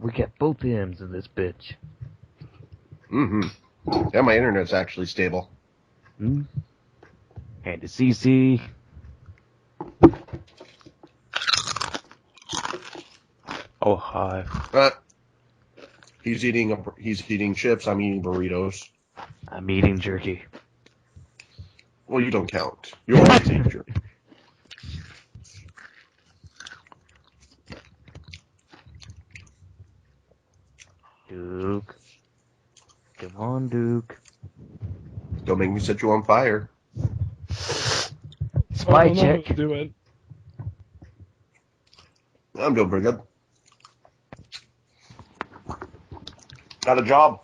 We got both ends in this bitch. Mm-hmm. Yeah, my internet's actually stable. Hmm? And the CC. Oh, hi. He's eating chips. I'm eating burritos. I'm eating jerky. Well, you don't count. You always eat jerky. Duke. Come on, Duke. Don't make me set you on fire. Spy Oh, check. No, do it. I'm doing pretty good. Got a job.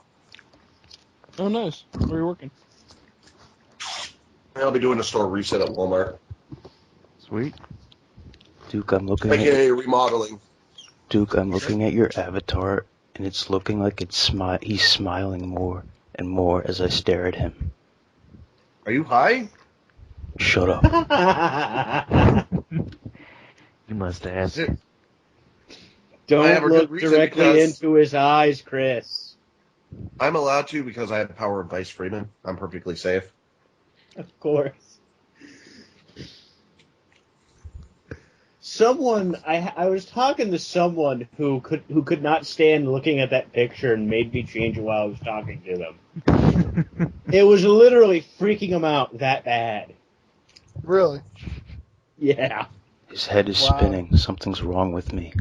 Oh, nice. Where are you working? I'll be doing a store reset at Walmart. Sweet. Duke, I'm looking at AKA remodeling. Duke, I'm looking at your avatar, and it's looking like he's smiling more and more as I stare at him. Are you high? Shut up. You must ask. I have Don't a look good reason directly because- into his eyes, Chris. I'm allowed to because I have power of Vice Freeman. I'm perfectly safe. Of course. I was talking to someone who could not stand looking at that picture and made me change it while I was talking to them. It was literally freaking him out that bad. Really? Yeah. His head is Wow. spinning. Something's wrong with me.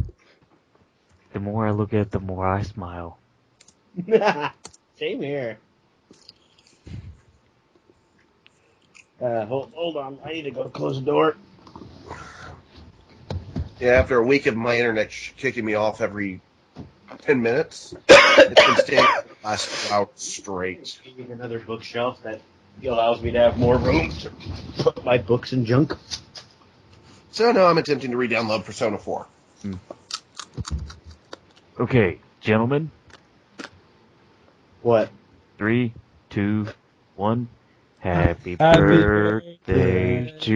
The more I look at it, the more I smile. Same here. Hold on. I need to go close the door. Yeah, after a week of my internet kicking me off every 10 minutes, it's been staying for the last 2 hours straight. Getting another bookshelf that allows me to have more room to put my books and junk. So now I'm attempting to re-download Persona 4. Okay, gentlemen. What? 3, 2, 1. Happy Happy birthday to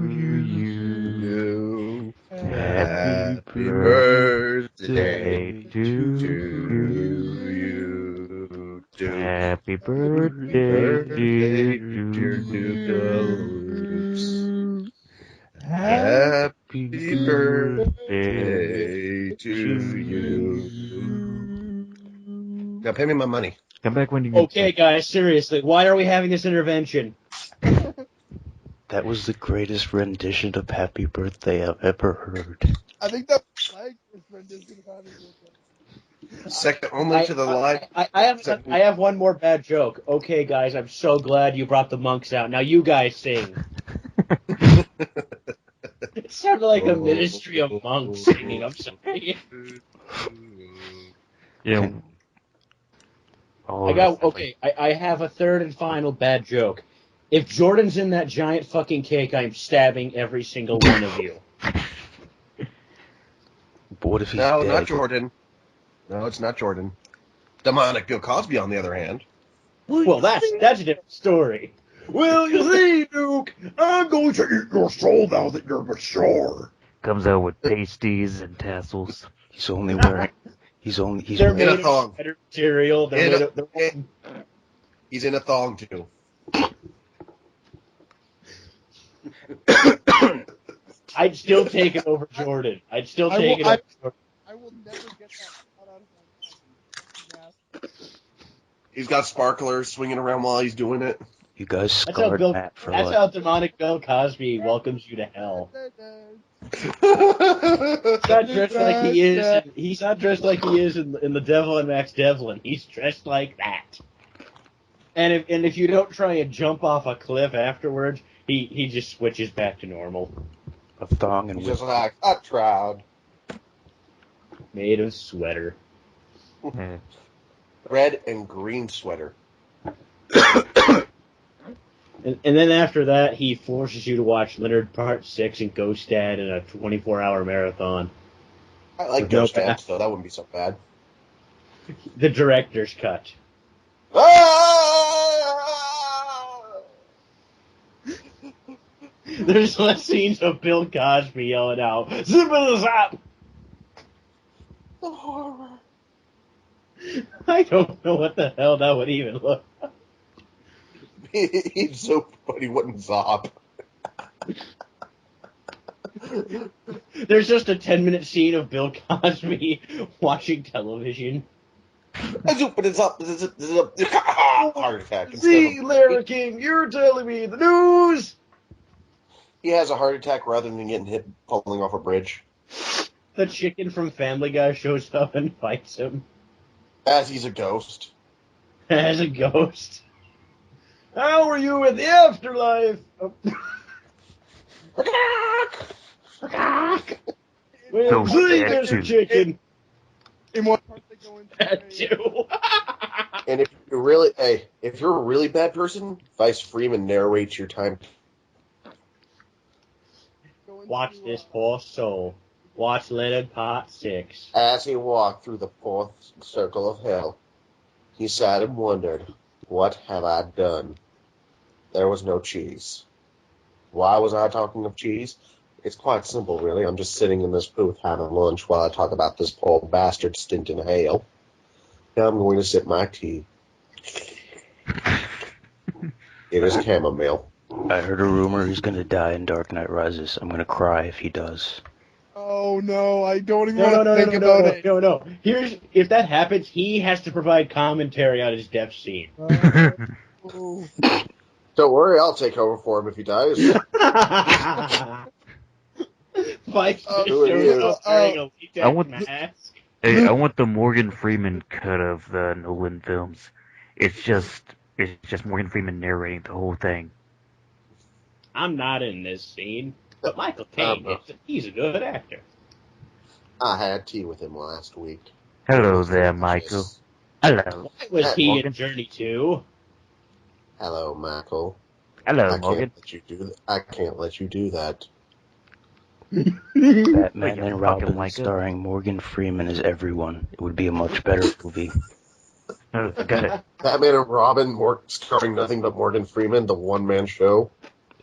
you. Happy birthday birthday to you. Happy birthday, dear Duke. Happy birthday birthday to you. Now pay me my money. Come back when you get Okay, guys, seriously, why are we having this intervention? That was the greatest rendition of Happy Birthday I've ever heard. I think that flag is rendition of Happy Birthday. Second only to the line. I have one more bad joke. Okay, guys, I'm so glad you brought the monks out. Now you guys sing. It sounded like a ministry of monks singing. I'm sorry. Yeah. I have a third and final bad joke. If Jordan's in that giant fucking cake, I'm stabbing every single one of you. But what if he's No, dead? not Jordan. No, it's not Jordan. Demonic Bill Cosby, on the other hand. Well, that's a different story. Well, you see, Duke, I'm going to eat your soul now that you're mature. Comes out with pasties and tassels. He's only wearing. He's They're wearing. made a of thong. better material. He's in a thong, too. I'd still take it over Jordan. I'd still take it over Jordan. I will never get that out of my mind. He's got sparklers swinging around while he's doing it. You guys That's how scarred Matt for That's life. how demonic Bill Cosby welcomes you to hell. He's not dressed like he is. He's not dressed like he is in the Devil and Max Devlin. He's dressed like that. And if you don't try and jump off a cliff afterwards, he just switches back to normal. A thong and He's whip. just like, I tried. Made of sweater. Yeah. Red and green sweater. And then after that, he forces you to watch Leonard Part 6 and Ghost Dad in a 24-hour marathon. I like With no Ghost Dad, back. so that wouldn't be so bad. The director's cut. There's less scenes of Bill Cosby yelling out, "Zip it up!" The horror. I don't know what the hell that would even look. He'd so, but he wouldn't zop. There's just a 10-minute scene of Bill Cosby watching television. But it's up. Heart attack. See, Larry King, you're telling me the news. He has a heart attack rather than getting hit falling off a bridge. The chicken from Family Guy shows up and fights him As he's a ghost. as a ghost. How are you in the afterlife? Well, Ghost see, dead there's a too. chicken. In one part they go into That a, too. And if you're a really bad person, Vice Freeman narrates your time. go into, Watch this poor soul. Watch Leonard Part 6. As he walked through the fourth circle of hell, he sat and wondered, what have I done? There was no cheese. Why was I talking of cheese? It's quite simple, really. I'm just sitting in this booth having lunch while I talk about this poor bastard stint in hell. Now I'm going to sip my tea. It is chamomile. I heard a rumor he's gonna die in Dark Knight Rises. I'm gonna cry if he does. oh no, I don't even No, want to think about it. no. If that happens, he has to provide commentary on his death scene. Oh. Don't worry, I'll take over for him if he dies. Vice who are shows you? up wearing a I latex want mask. Hey, I want the Morgan Freeman cut of the Nolan films. It's just Morgan Freeman narrating the whole thing. I'm not in this scene, but Michael Caine is. He's a good actor. I had tea with him last week. Hello It was there, delicious. Michael. Hello. Why was he Morgan. in Journey 2? Hello, Michael. Hello, I Morgan. can't let you do that. I can't let you do that. Batman you and fucking Robin Micah. starring Morgan Freeman as everyone. It would be a much better movie. Got it. Batman and Robin, starring nothing but Morgan Freeman, the one-man show.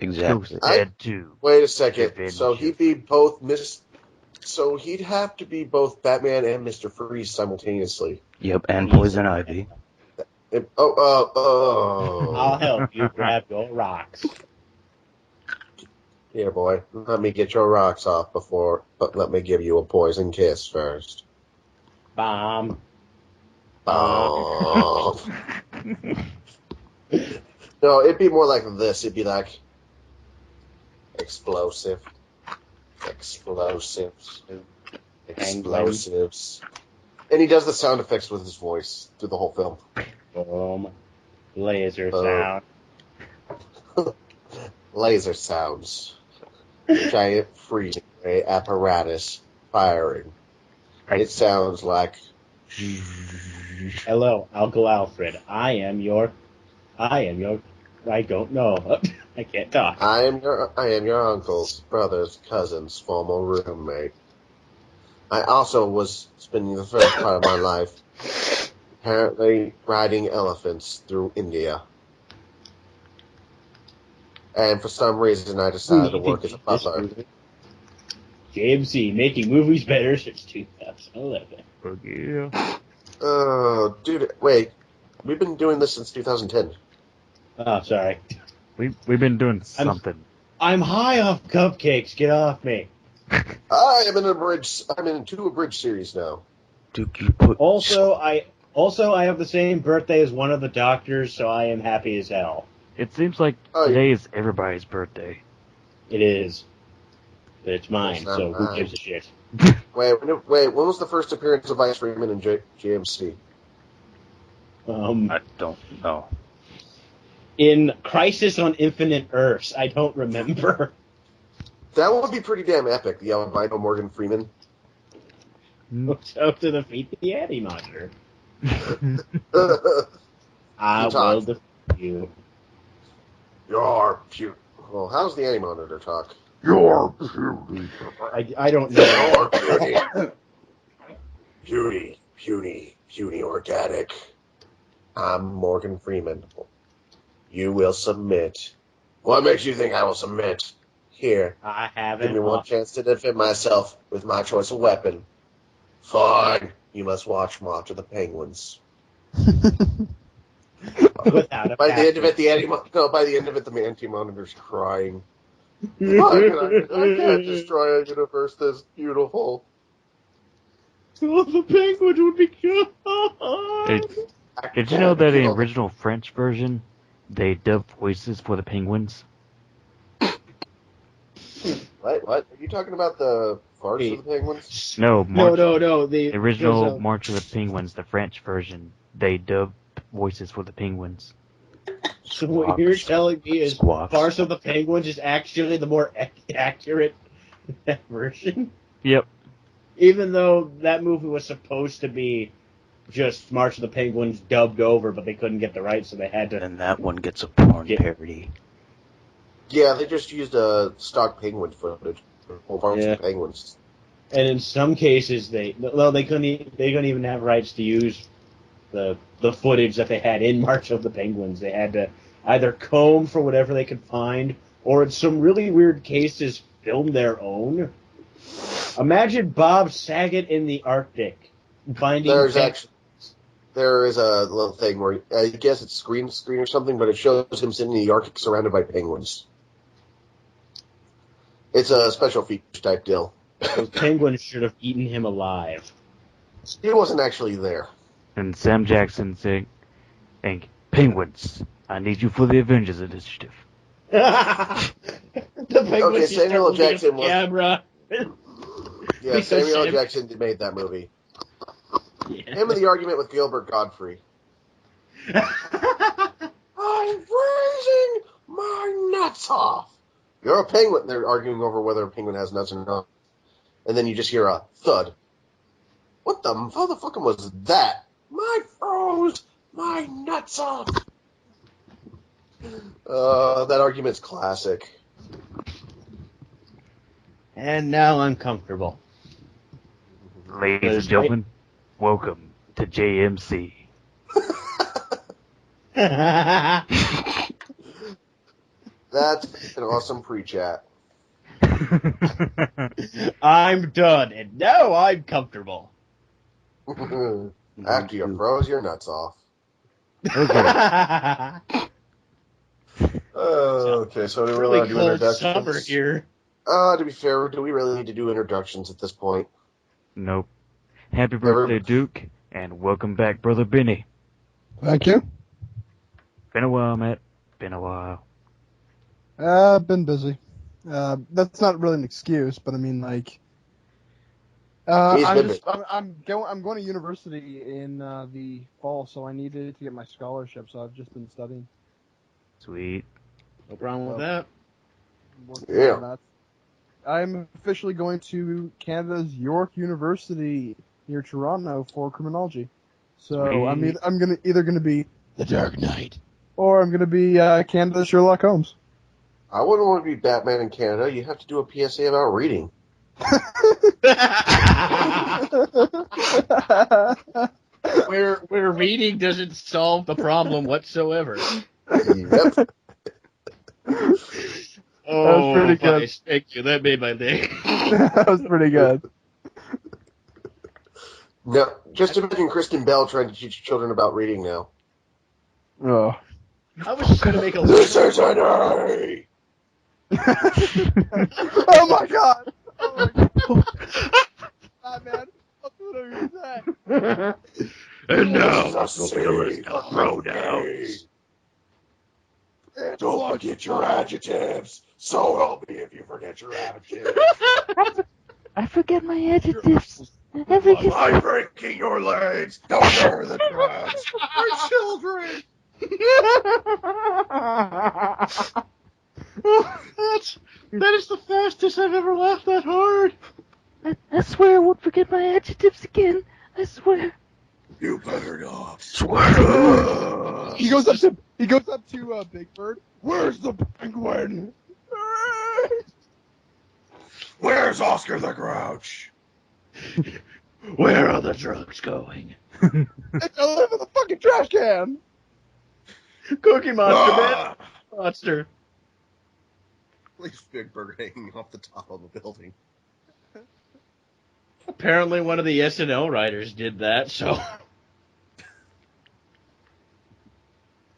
Exactly. Ghost Dead 2. Wait a second. Revenge So of- he'd be both So he'd have to be both Batman and Mr. Freeze simultaneously. Yep, and Poison Ivy. I'll help you grab your rocks. Here, boy. Let me get your rocks off but let me give you a poison kiss first. Bomb. Oh. No, it'd be more like this. It'd be like explosive. Explosives. Explosives. And he does the sound effects with his voice through the whole film. Boom. Laser Oh. sound. Laser sounds. Giant freezing ray apparatus firing. It sounds like. Hello, Uncle Alfred. I don't know. I can't talk. I am your uncle's brother's cousin's former roommate. I also was spending the first part of my life apparently riding elephants through India. And for some reason I decided to work as a butler. JMC, making movies better since 2011. Oh, yeah. Oh, dude, wait. We've been doing this since 2010. Oh, sorry. We've been doing something. I'm high off cupcakes. Get off me. I'm in two abridged series now. Duke, you put... Also, I have the same birthday as one of the doctors, so I am happy as hell. It seems like Oh, today is everybody's birthday. It is. But it's mine, It's not so who mine. gives a shit? Wait, when was the first appearance of Vice Freeman in JMC? I don't know. In Crisis on Infinite Earths, I don't remember. That would be pretty damn epic, the albino Morgan Freeman. So to defeat the Anti-Monitor. You're I will defeat you. puny. Well, how's the Anti-Monitor talk? You're puny. I don't know. You're puny. Puny organic. I'm Morgan Freeman. You will submit. What makes you think I will submit? Here, I give me haven't. one chance to defend myself with my choice of weapon. Fine. You must watch March of the Penguins. Without a By the end of it, password. by the end of it, the anti-monitor's crying. I can't destroy a universe this beautiful. Oh, the penguins would be good. Did you know that in the original French version, they dubbed voices for the penguins? What? Are you talking about the farts of the penguins? No, No. The original March of the Penguins, the French version, they dubbed voices for the penguins. So what you're telling me is Squawks. Farce of the Penguins is actually the more accurate version? Yep. Even though that movie was supposed to be just March of the Penguins dubbed over, but they couldn't get the rights, so they had to. And that one gets a porn parody. Yeah, they just used stock penguin footage for farts of the penguins. And in some cases, they couldn't even have rights to use the footage that they had in March of the Penguins. They had to either comb for whatever they could find, or in some really weird cases, film their own. Imagine Bob Saget in the Arctic finding. There is a little thing where I guess it's screen or something, but it shows him sitting in the Arctic surrounded by penguins. It's a special feature type deal. Those penguins should have eaten him alive. He wasn't actually there. And Sam Jackson saying, "Penguins, I need you for the Avengers Initiative." The penguins Samuel L. Jackson was. Camera. Yeah, Samuel L. Jackson made that movie. Yeah. Him in the argument with Gilbert Godfrey. I'm freezing my nuts off. You're a penguin. They're arguing over whether a penguin has nuts or not. And then you just hear a thud. What the motherfucker was that? My froze my nuts off. That argument's classic. And now I'm comfortable. Ladies and gentlemen, welcome to JMC. That's an awesome pre-chat. I'm done, and now I'm comfortable. After you froze your nuts off. Okay, so do we really do introductions? Summer here. To be fair, do we really need to do introductions at this point? Nope. Happy birthday, Duke, and welcome back, Brother Benny. Thank you. Been a while, Matt. Been a while. Been busy. That's not really an excuse, but I mean, like, I'm going to university in the fall, so I needed to get my scholarship, so I've just been studying. Sweet. No problem with that. Yeah. I'm officially going to Canada's York University near Toronto for criminology. So Sweet. I'm either gonna be the Dark Knight, or I'm gonna be Canada's Sherlock Holmes. I wouldn't want to be Batman in Canada. You have to do a PSA about reading. where reading doesn't solve the problem whatsoever. Yep. Oh, that was pretty good. Thank you. That made my day. That was pretty good. No, just imagine Kristen Bell trying to teach children about reading now. Oh. I was just going to make a This is an A! Oh my god! Oh my god! Man, what is that? And now, the pronouns. Don't forget your adjectives. So help me if you forget your adjectives. I forget my adjectives. I'm breaking your legs. Don't hurt the drugs. We're children. That is the fastest I've ever laughed that hard. I swear I won't forget my adjectives again. I swear. You better not. Swear. He goes up to Big Bird. Where's the penguin? Where's Oscar the Grouch? Where are the drugs going? It's all over the fucking trash can. Cookie Monster, Monster. Please, Big Bird hanging off the top of a building. Apparently one of the SNL writers did that, so...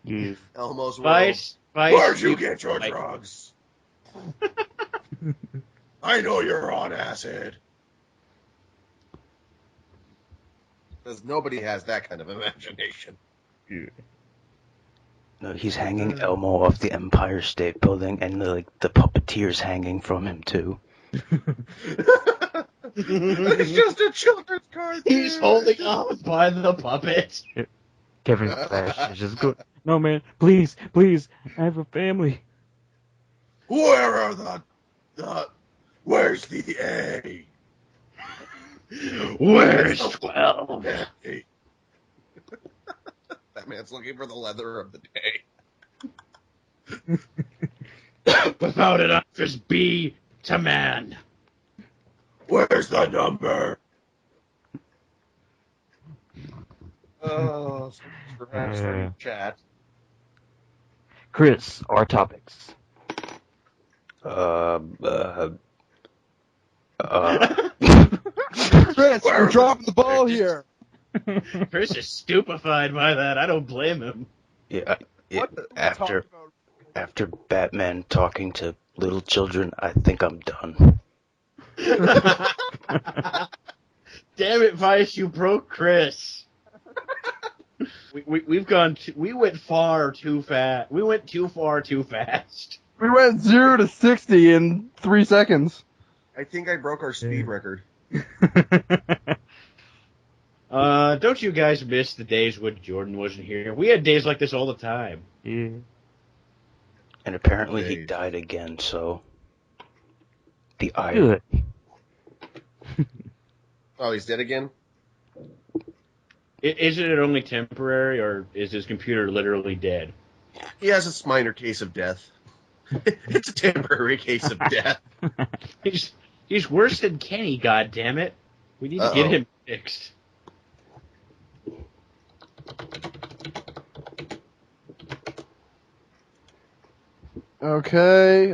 Yeah. Elmo's world. Vice, Where'd you get your Vice- drugs? I know you're on acid. Because nobody has that kind of imagination. Yeah. No, he's hanging Elmo off the Empire State Building, and the puppeteer's hanging from him too. It's just a children's cartoon. He's holding on by the puppet. Kevin Clash is just go. No, man, please, please, I have a family. Where are the where's the A? Where's 12? A? That man's looking for the leather of the day. Without it, I'm just B to man. Where's the number? Oh, perhaps starting chat. Chris, our topics. Chris, we're dropping the ball here. Chris is stupefied by that. I don't blame him. Yeah, What the- after talk about- after Batman talking to little children, I think I'm done. Damn it, Vice, you broke Chris. We went far too fast. We went too far too fast. We went 0 to 60 in 3 seconds. I think I broke our speed record. Don't you guys miss the days when Jordan wasn't here? We had days like this all the time. Yeah. And apparently he Days. died again, so the irony. Good. Oh, he's dead again? Isn't it only temporary, or is his computer literally dead? He has a minor case of death. It's a temporary case of death. He's worse than Kenny, goddammit. We need to get him fixed. Okay.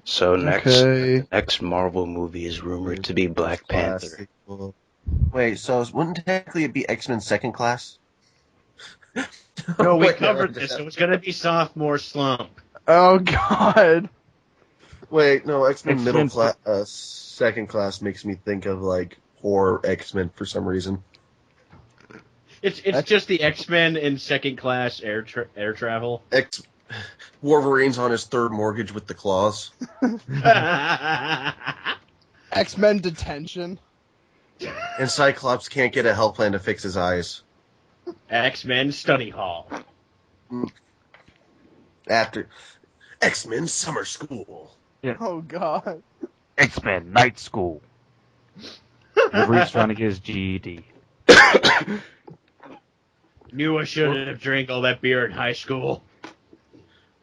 So Okay. next Marvel movie is rumored to be Black Panther. Wait, so wouldn't technically it be X-Men Second Class? No, we Wait, covered never this. did It was going to be sophomore slump. Oh God. Wait, no, X-Men X-Men Middle Class, Second Class makes me think of like horror X-Men for some reason. It's just the X-Men in second class air travel. Wolverine's on his third mortgage with the claws. X-Men detention. And Cyclops can't get a health plan to fix his eyes. X-Men study hall. After X-Men Summer School. Oh God. X-Men Night School. Wolverine's trying to get his GED. Knew I shouldn't have drank all that beer in high school.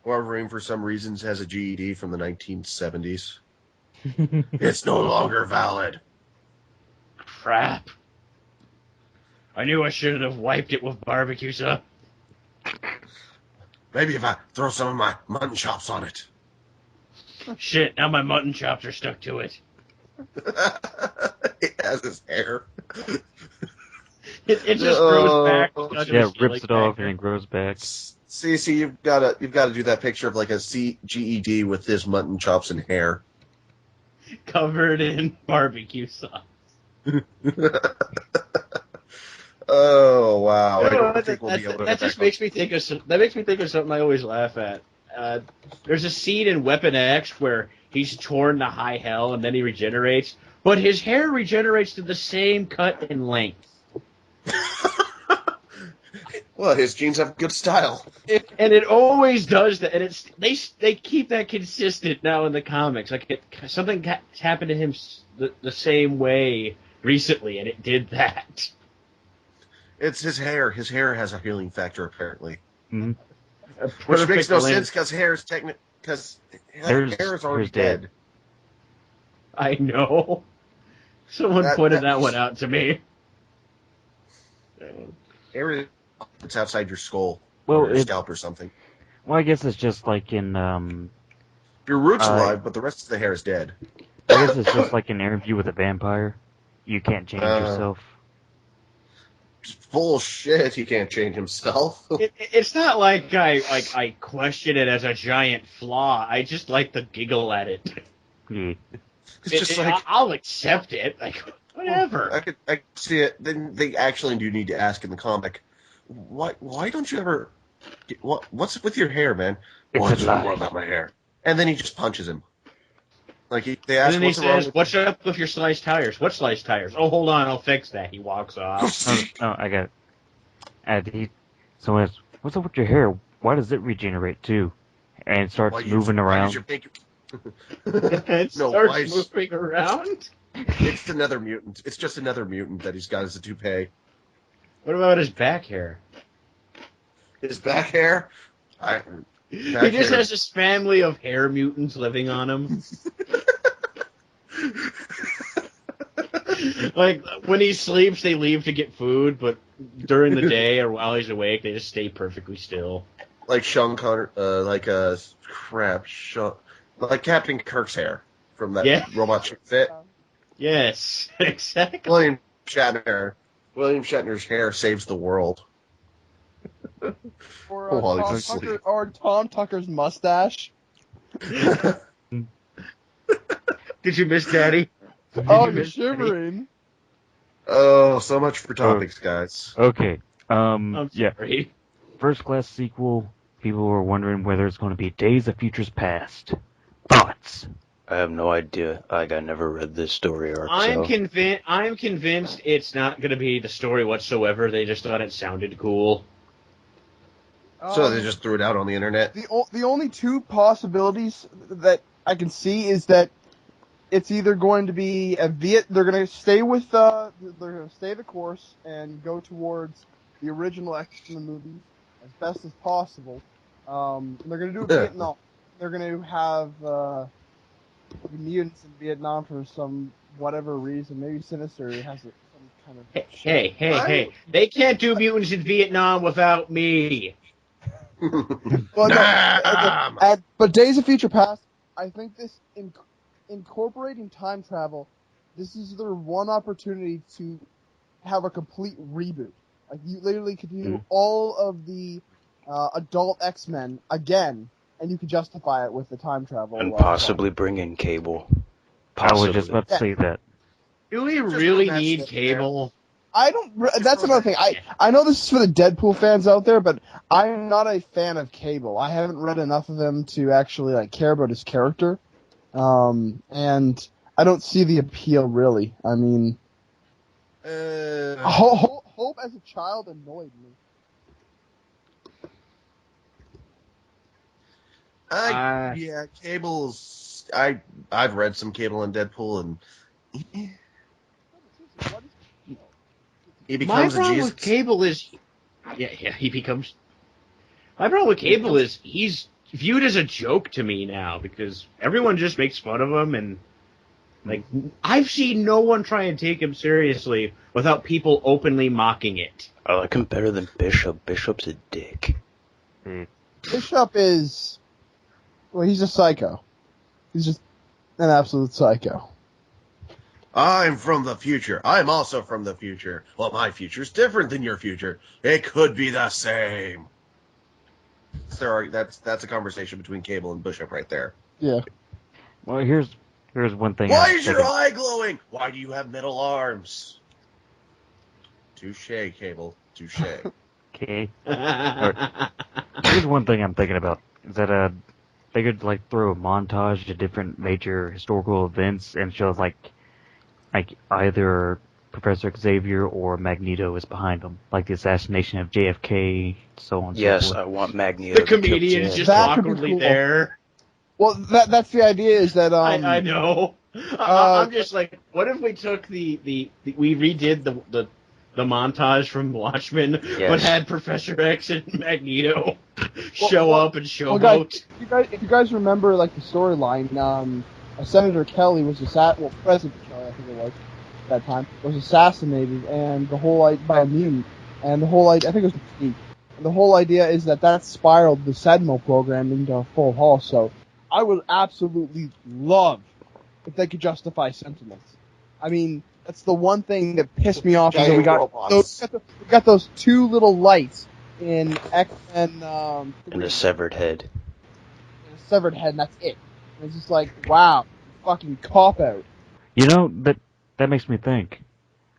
Wolverine, for some reasons, has a GED from the 1970s. It's no longer valid. Crap. I knew I shouldn't have wiped it with barbecue sauce. Maybe if I throw some of my mutton chops on it. Shit, now my mutton chops are stuck to it. It has his hair. It just grows back. Yeah, rips it off and it grows back. See, you've got to do that picture of like a GED with his mutton chops and hair. Covered in barbecue sauce. Oh wow! You I know don't what, think we'll be able to. that just makes me think of something I always laugh at. There's a scene in Weapon X where he's torn to high hell and then he regenerates, but his hair regenerates to the same cut and length. Well, his genes have good style. And it always does that, and they keep that consistent now in the comics. Like something happened to him the same way recently, and it did that. It's his hair. His hair has a healing factor, apparently. Mm-hmm. Which makes no sense because hair is hair is already dead. I know. Someone pointed that one out to me. Hair, it's outside your skull, Well, or your scalp or something. Well, I guess it's just like in Your root's alive, but the rest of the hair is dead. I guess it's just like an interview with a vampire. You can't change yourself. Bullshit, he can't change himself. It's not like I question it as a giant flaw. I just like to giggle at it. Yeah. It's just like, I'll accept it. Like whatever. I could see it. Then they actually do need to ask in the comic, why don't you ever, what's with your hair, man? It's What's a lie. wrong about my hair? And then he just punches him. Like they And ask then he what's wrong says, with "What's up with your sliced tires? What sliced tires? Oh, hold on, I'll fix that." He walks off. Oh, I got it. And someone asks, "What's up with your hair? Why does it regenerate too?" And it starts moving Why around. use your pink? It No, starts moving around. It's another mutant. It's just another mutant that he's got as a toupee. What about his back hair? His back hair. He just has this family of hair mutants living on him. Like when he sleeps, they leave to get food, but during the day or while he's awake, they just stay perfectly still. Like Sean Connery, like Captain Kirk's hair from that Robot Chick Fit. Yes, exactly. William Shatner's hair saves the world. Or Tom Tucker's mustache. Did you miss Daddy? Oh, you're shivering. Oh, so much for topics, guys. Okay. I'm Yeah. sorry. First class sequel. People were wondering whether it's going to be Days of Futures Past. Thoughts? I have no idea. I never read this story arc. I'm so. convinced it's not going to be the story whatsoever. They just thought it sounded cool. So they just threw it out on the internet. The only two possibilities that I can see is that it's either going to be they're going to stay with they're going to stay the course and go towards the original X-Men movies as best as possible. And they're going to do it Vietnam. They're going to have mutants in Vietnam for some whatever reason. Maybe Sinister has some kind of. Hey! They can't do mutants in Vietnam without me. Well, no, but Days of Future Past, I think this incorporating time travel, this is their one opportunity to have a complete reboot. Like you literally could do all of the adult X-Men again, and you could justify it with the time travel. And possibly bring in Cable. I was just about to say that. Do we really need Cable? I don't. That's another thing. I know this is for the Deadpool fans out there, but I'm not a fan of Cable. I haven't read enough of him to actually care about his character, and I don't see the appeal really. I mean, Hope as a child annoyed me. Yeah, Cable's. I've read some Cable and Deadpool, and he becomes My problem Jesus. with Cable is, he becomes. My problem with Cable is he's viewed as a joke to me now because everyone just makes fun of him, and I've seen no one try and take him seriously without people openly mocking it. I like him better than Bishop. Bishop's a dick. Bishop is. Well, he's a psycho. He's just an absolute psycho. I'm from the future. I'm also from the future. Well, my future's different than your future. It could be the same. Sorry, that's a conversation between Cable and Bishop right there. Yeah. Well, here's one thing. Why is your eye glowing? Why do you have metal arms? Touche, Cable. Touche. Okay. Here's one thing I'm thinking about. Is that they could throw a montage of different major historical events and show like either Professor Xavier or Magneto is behind them, like the assassination of JFK, so on and so forth. Yes, I want Magneto. The comedian's just awkwardly there. Well, that's the idea. Is that I know. I'm just like, what if we took we redid the montage from Watchmen, but had Professor X and Magneto show up and showboat? If you guys remember, the storyline, Senator Kelly was President Kelly, I think it was, at that time, was assassinated, and the whole by a mutant, and the whole I think it was Mystique. And the whole idea is that spiraled the Sentinel program into a full haul. So I would absolutely love if they could justify Sentinels. I mean, that's the one thing that pissed me off is that Giant we got robots. we got those two little lights in X-Men And 3. a severed head. And a severed head, and that's it. And it's just like, wow, fucking cop out. You know, that makes me think.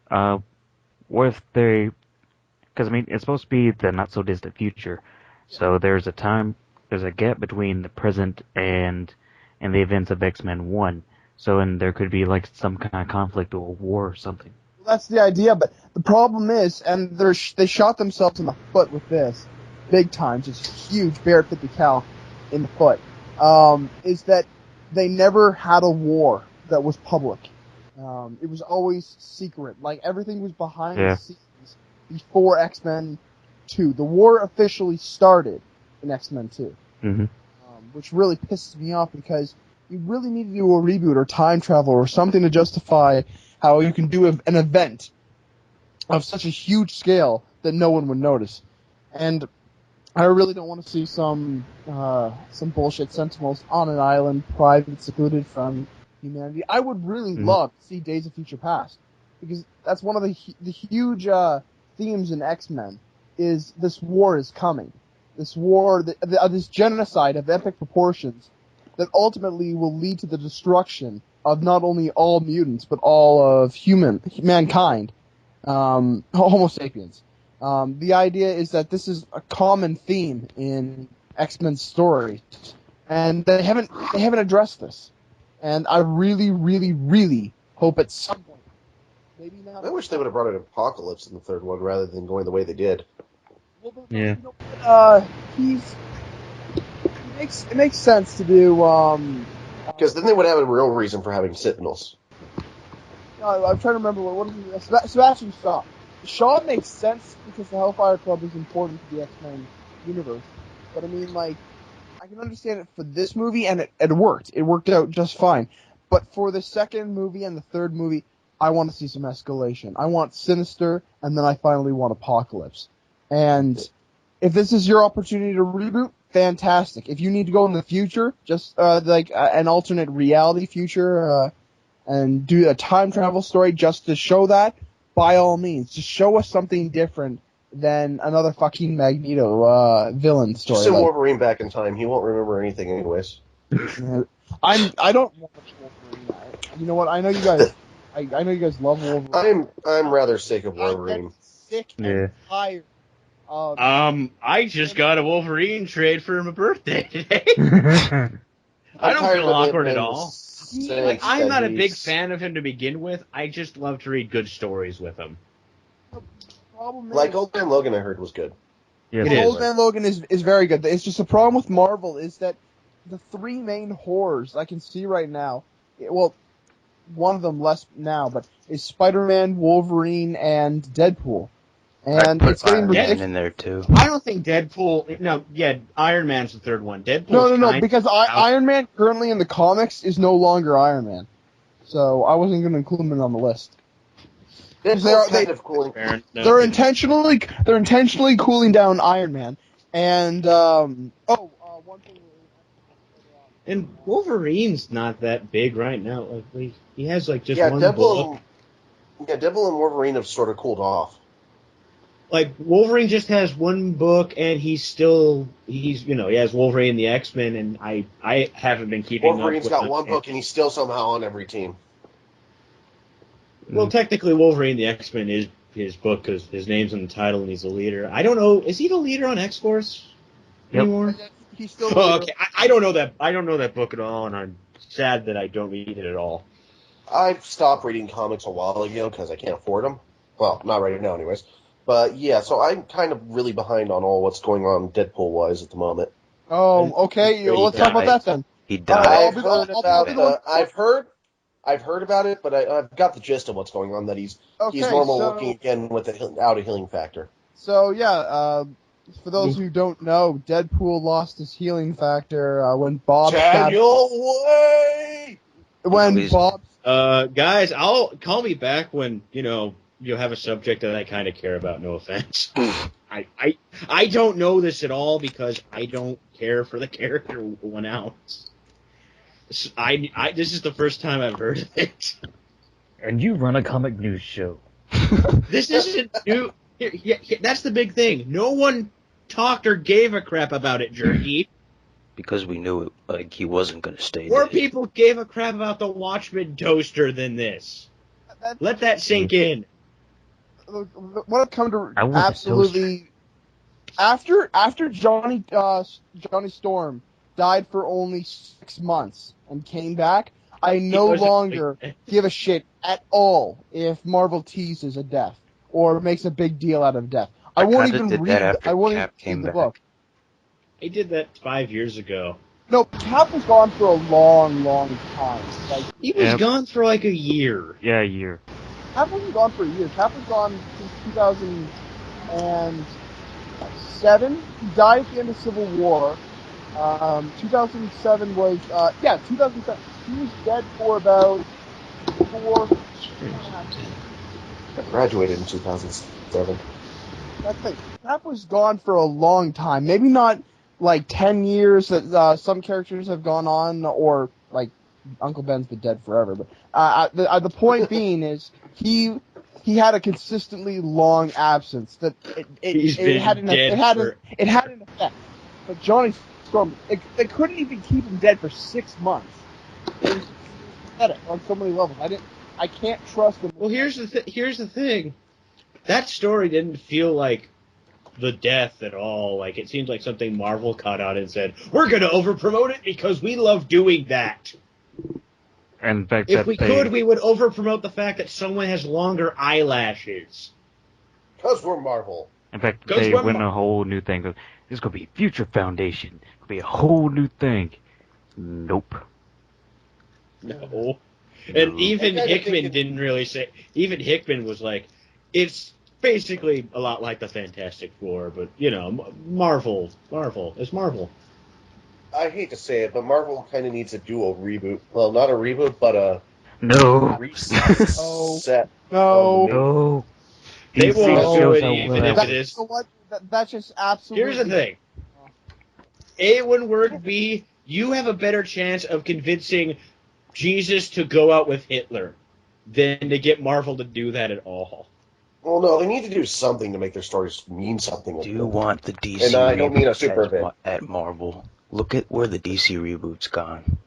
What if they? Because I mean, it's supposed to be the not so distant future, so there's a gap between the present and the events of X-Men 1. So, and there could be like some kind of conflict or war or something. Well, that's the idea, but the problem is, and they shot themselves in the foot with this, big time, just huge Barrett 50 cal in the foot, is that they never had a war that was public. It was always secret. Like, everything was behind the scenes before X-Men 2. The war officially started in X-Men 2. Mm-hmm. Which really pisses me off because you really need to do a reboot or time travel or something to justify how you can do an event of such a huge scale that no one would notice. And I really don't want to see some bullshit Sentinels on an island, private, secluded from humanity. I would really love to see Days of Future Past, because that's one of the huge themes in X-Men, is this war is coming. This war, this genocide of epic proportions that ultimately will lead to the destruction of not only all mutants, but all of mankind, Homo sapiens. The idea is that this is a common theme in X-Men stories, and they haven't addressed this. And I really, really, really hope at some point, maybe not. I wish they would have brought in Apocalypse in the third one rather than going the way they did. Well, Yeah. You know, it makes sense to do. Because then they would have a real reason for having Sentinels. I'm trying to remember what is it? Sebastian Shaw. Shaw makes sense because the Hellfire Club is important to the X-Men universe. But I mean, like, I can understand it for this movie, and it worked. It worked out just fine. But for the second movie and the third movie, I want to see some escalation. I want Sinister, and then I finally want Apocalypse. And if this is your opportunity to reboot, fantastic. If you need to go in the future, just an alternate reality future, and do a time travel story just to show that, by all means, just show us something different than another fucking Magneto villain story. Just send Wolverine back in time. He won't remember anything anyways. I don't want Wolverine. You know what? I know you guys. I know you guys love Wolverine. I'm rather sick of I'm Wolverine. sick Yeah. and tired. I just got a Wolverine trade for my birthday today. I don't tired feel of him awkward at and all. since Like, I'm not a big he's- fan of him to begin with. I just love to read good stories with him. Problem is, Like Old Man Logan, I heard was good. Yes, It is. Old Man Logan is very good. It's just the problem with Marvel is that the three main horrors I can see right now, well, one of them less now, but is Spider-Man, Wolverine, and Deadpool. And Put it's getting Iron Man ridiculous. in there too. I don't think Deadpool. No, yeah, Iron Man's the third one. Deadpool's No, because Iron Man currently in the comics is no longer Iron Man. So I wasn't going to include him on the list. Deadpool's kind of cool. They're intentionally cooling down Iron Man. And one thing. And Wolverine's not that big right now. Like, he has like just Yeah, one Deadpool book. and Wolverine have sort of cooled off. Like, Wolverine just has one book, and he has Wolverine and the X-Men, and I haven't been keeping Wolverine's up with got them. one book, and he's still somehow on every team. Well, technically, Wolverine and the X-Men is his book because his name's in the title and he's the leader. I don't know. Is he the leader on X-Force anymore? He's still. Oh, okay. I don't know that. I don't know that book at all, and I'm sad that I don't read it at all. I stopped reading comics a while ago because I can't afford them. Well, not right now, anyways. But yeah, so I'm kind of really behind on all what's going on Deadpool-wise at the moment. Oh, okay. Let's talk about that then. He died. I've heard about it, but I've got the gist of what's going on. That he's normal looking again without a healing factor. So yeah, for those who don't know, Deadpool lost his healing factor when Bob. Daniel Way. When Bob. Guys, call me back when you have a subject that I kind of care about. No offense. I don't know this at all because I don't care for the character one ounce. This is the first time I've heard of it. And you run a comic news show. This isn't new. That's the big thing. No one talked or gave a crap about it, Jerky. Because we knew it, like he wasn't gonna stay More dead. people gave a crap about the Watchmen toaster than this. Let that sink in. What I've come to I want a absolutely after Johnny Storm died for only 6 months and came back, I no wasn't longer give a shit at all if Marvel teases a death or makes a big deal out of death. I won't kinda even did read. that after I won't Cap even came read the back. book. He did that 5 years ago. No, Cap was gone for a long, long time. Like He was Yep. gone for like a year. Yeah, a year. Cap wasn't gone for a year. Cap was gone since 2007. He died at the end of Civil War. 2007 was 2007. He was dead for about 4.5 years. I graduated in 2007. That's it. Cap was gone for a long time. Maybe not like 10 years that some characters have gone on, or like Uncle Ben's been dead forever. But the point being is he had a consistently long absence that He's it been had an dead it had an effect. But Johnny Storm, they couldn't even keep him dead for 6 months. It was pathetic on so many levels. I can't trust him. Well, here's the thing. That story didn't feel like the death at all. Like, it seems like something Marvel caught out and said, we're going to overpromote it because we love doing that. And in fact, If we could, we would overpromote the fact that someone has longer eyelashes. Because we're Marvel. In fact, 'Cause they we're went a whole new thing. This is gonna be Future Foundation. It'll be a whole new thing. Nope. No. And even I kinda Hickman think didn't really say. Even Hickman was like, it's basically a lot like the Fantastic Four, but you know, Marvel. It's Marvel. I hate to say it, but Marvel kind of needs to do a reboot. Well, not a reboot, but a No. reset. No. No. They DC won't do shows it how even well if that it You is. know what? That's just absolutely. Here's the thing. A, one word. B, you have a better chance of convincing Jesus to go out with Hitler than to get Marvel to do that at all. Well, no, they need to do something to make their stories mean something. Do you want the DC And I don't mean a reboot super at, event. at Marvel? Look at where the DC reboot's gone.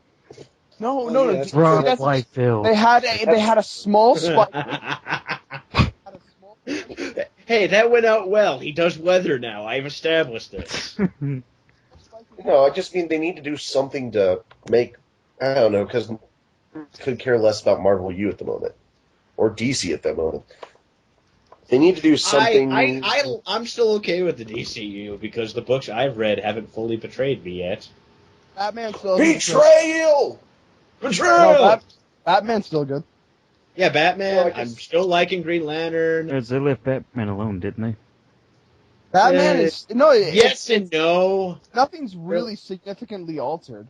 No, Well, no, yeah, no. that's Rob true. Liefeld. They had a small spike. Hey, that went out well. He does weather now. I've established this. No, I just mean they need to do something to make. I don't know, because could care less about Marvel U at the moment, or DC at the moment. They need to do something. I'm still okay with the DCU because the books I've read haven't fully betrayed me yet. Batman still. Betrayal. No, Batman's still good. Yeah, Batman. No, I just- I'm still liking Green Lantern. They left Batman alone, didn't they? Batman is no. Yes and no. Nothing's really significantly altered.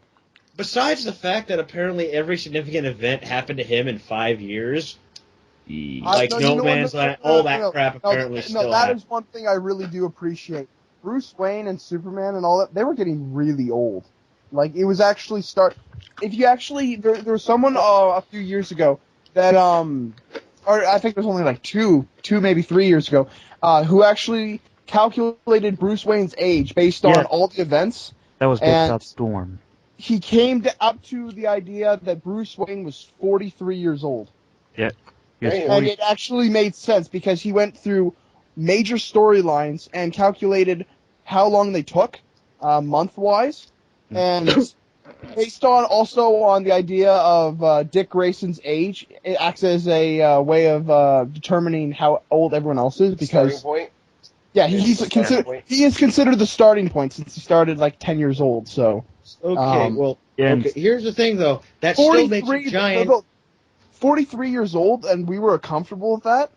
Besides the fact that apparently every significant event happened to him in 5 years. Like No Man's Land, all that crap apparently still that happens. is one thing I really do appreciate. Bruce Wayne and Superman and all that, they were getting really old. Like, it was actually if you actually, there was someone a few years ago that, or I think it was only like two, maybe 3 years ago, who actually calculated Bruce Wayne's age based on all the events. That was Dick And South Storm. he came up to the idea that Bruce Wayne was 43 years old. Yeah. He was And And it actually made sense because he went through major storylines and calculated how long they took, month-wise, and based on the idea of Dick Grayson's age, it acts as a way of determining how old everyone else is. Starting Because point. he is considered the starting point since he started like 10 years old. So Okay, and here's the thing though. That still makes a giant. 43 years old, and we were comfortable with that.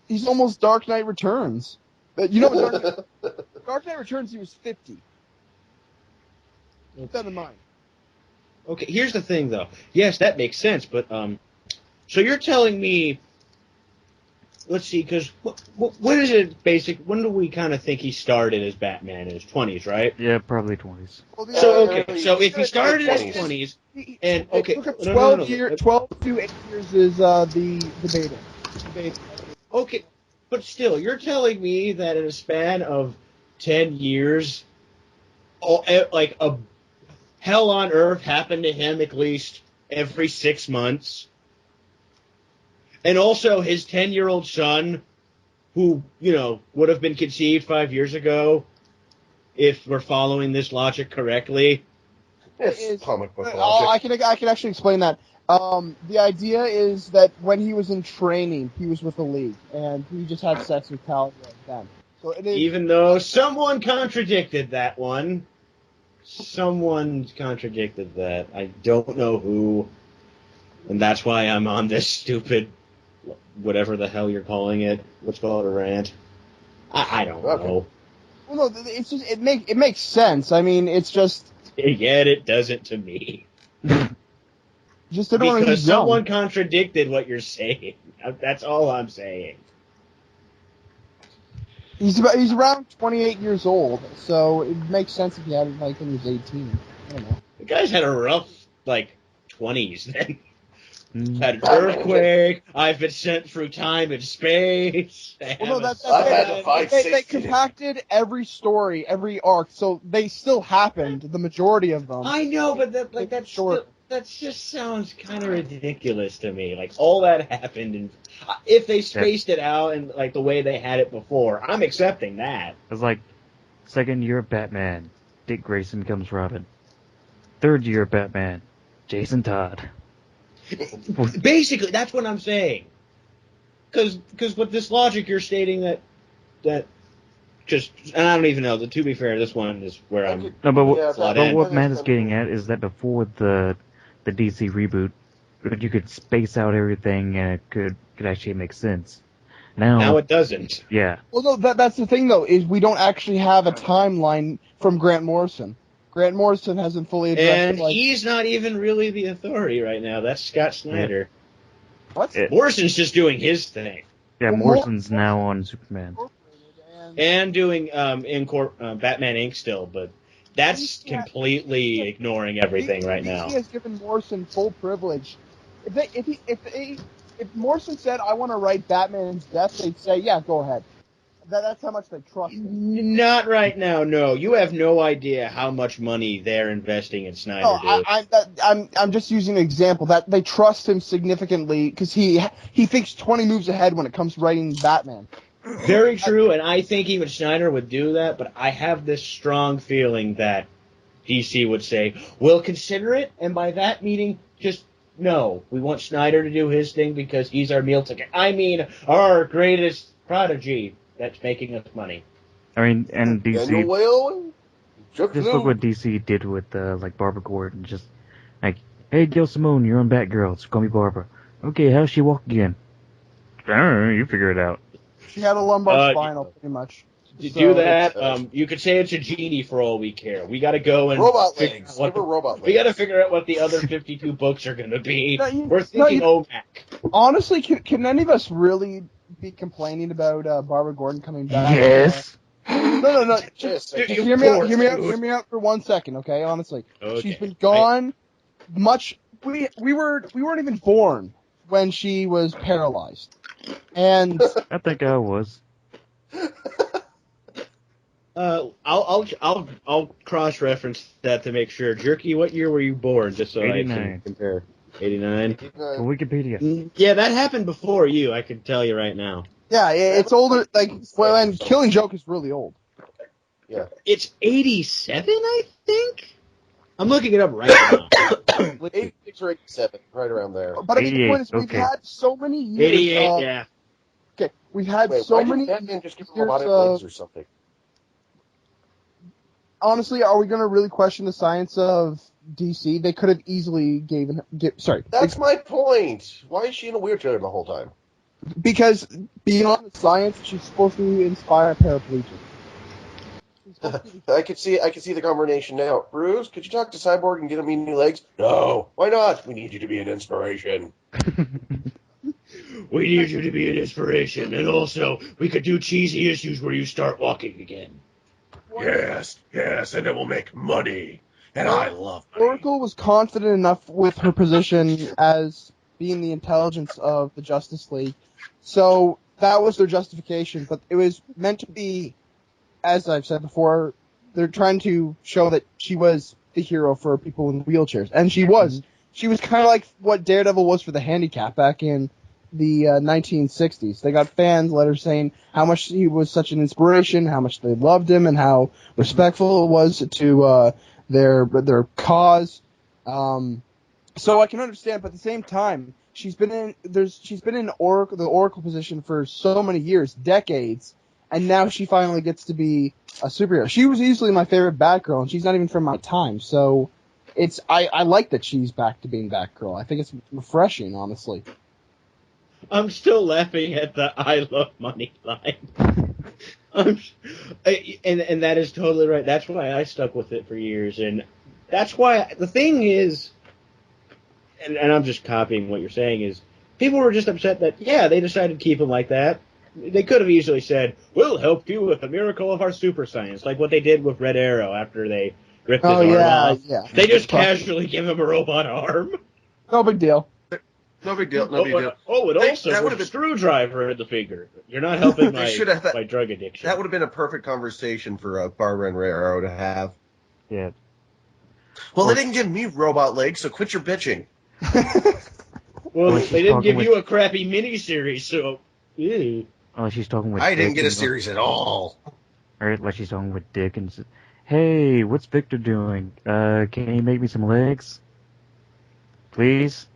He's almost Dark Knight Returns. You know, Dark Knight Returns, he was 50. Keep that in mind. Okay, here's the thing though. Yes, that makes sense, but so you're telling me, let's see, because what is it basic? When do we kind of think he started as Batman in his 20s, right? Yeah, probably 20s. Well, So yeah, okay, so if he started in his 20s. 20s, and okay, it took him no, 12 no, years. 12 to 8 years is the debate. okay, but still, you're telling me that in a span of 10 years, like a hell on earth happened to him at least every 6 months, and also his 10-year-old son, who would have been conceived 5 years ago, if we're following this logic correctly. It's comic book logic. I can actually explain that. The idea is that when he was in training, he was with the League, and he just had sex with Talia then. So it is. Even though someone contradicted that one. Someone contradicted that. I don't know who. And that's why I'm on this stupid, whatever the hell you're calling it. Let's call it a rant. I don't know. Well, no, it's just it makes sense. I mean, it's just. Yet it doesn't to me. Just didn't want to be Because someone young. contradicted what you're saying. That's all I'm saying. He's around 28 years old, so it makes sense if he had it like when he was 18. I don't know. The guy's had a rough, 20s then. Mm. Had an earthquake. I've been sent through time and space. Well, no, that's I've had to fight they 60. compacted every story, every arc, so they still happened. The majority of them. I know, but that short. just sounds kind of ridiculous to me. Like all that happened, and if they spaced it out and like the way they had it before, I'm accepting that. It's like, second year of Batman, Dick Grayson becomes Robin. Third year of Batman, Jason Todd. Basically, that's what I'm saying. Because with this logic, you're stating that just, and I don't even know. To be fair, this one is where I'm. No, but Yeah, what Matt is getting at is that before the DC reboot, you could space out everything and it could actually make sense. Now it doesn't. Yeah. Well, no, that's the thing though, is we don't actually have a timeline from Grant Morrison. Grant Morrison hasn't fully addressed. And he's not even really the authority right now. That's Scott Snyder. What? Morrison's just doing his thing. Yeah, Well, Morrison's now on Superman. And doing Batman Inc. still, but that's completely ignoring everything right now. DC has given Morrison full privilege. If Morrison said, "I want to write Batman's death," they'd say, "Yeah, go ahead." That's how much they trust him. Not right now, no. You have no idea how much money they're investing in Snyder. I'm just using an example that they trust him significantly because he thinks 20 moves ahead when it comes to writing Batman. Very true, and I think even Snyder would do that, but I have this strong feeling that DC would say, we'll consider it, and by that meaning, just no. We want Snyder to do his thing because he's our meal ticket. I mean, our greatest prodigy that's making us money. I mean, and DC. Just look what DC did with Barbara Gordon. Just like, hey, Gail Simone, you're on Batgirl, so call me Barbara. Okay, how's she walk again? I don't know. You figure it out. She had a lumbar spinal, pretty much. To do that, you could say it's a genie for all we care. We got to go and robot legs. We got to figure out what the other 52 books are going to be. We're thinking OMAC. Honestly, can any of us really be complaining about Barbara Gordon coming back? Yes. No. Just Hear me out for 1 second, okay? Honestly, she's been gone much. We weren't even born when she was paralyzed, and I think I was. I'll cross-reference that to make sure. Jerky, what year were you born? Just so 89. I can compare. 89. Wikipedia. Yeah, that happened before you. I can tell you right now. yeah, it's older. And Killing Joke is really old. Yeah, it's 87, I think. I'm looking it up right now. 86 or 87, right around there. But I mean, the point is, we've had so many years. 88, yeah. Okay, we've had so many years just give legs or something. Honestly, are we going to really question the science of DC? They could have easily sorry. That's my point. Why is she in a wheelchair the whole time? Because beyond the science, she's supposed to inspire paraplegics. I could see the combination now. Bruce, could you talk to Cyborg and get him new legs? No. Why not? We need you to be an inspiration. We need you to be an inspiration, and also we could do cheesy issues where you start walking again. Yes, and it will make money. And I love money. Oracle was confident enough with her position as being the intelligence of the Justice League, so that was their justification. But it was meant to be, as I've said before, they're trying to show that she was the hero for people in wheelchairs, and she was. Mm-hmm. She was kind of like what Daredevil was for the handicap back in the 1960s. They got fans letters saying how much he was such an inspiration, how much they loved him, and how respectful it was to their cause. So I can understand, but at the same time, she's been in the Oracle position for so many years, decades, and now she finally gets to be a superhero. She was easily my favorite Batgirl, and she's not even from my time. So I like that she's back to being Batgirl. I think it's refreshing, honestly. I'm still laughing at the "I love money" line. And that is totally right. That's why I stuck with it for years, and that's why the thing is, and I'm just copying what you're saying, is people were just upset that they decided to keep him like that. They could have easily said, "We'll help you with the miracle of our super science," like what they did with Red Arrow after they ripped his arm off. Yeah. They just casually give him a robot arm. No big deal. No big deal. No big deal. It also that would have a screwdriver in the finger. You're not helping my drug addiction. That would have been a perfect conversation for Barbara and Ray Arrow to have. Yeah. Well, they didn't give me robot legs, so quit your bitching. Well, Well, they didn't give you a crappy miniseries, so. Ew. Oh, she's talking with. I didn't Dick get a series at all. Or like she's talking with Dick and says, "Hey, what's Victor doing? Can you make me some legs, please?"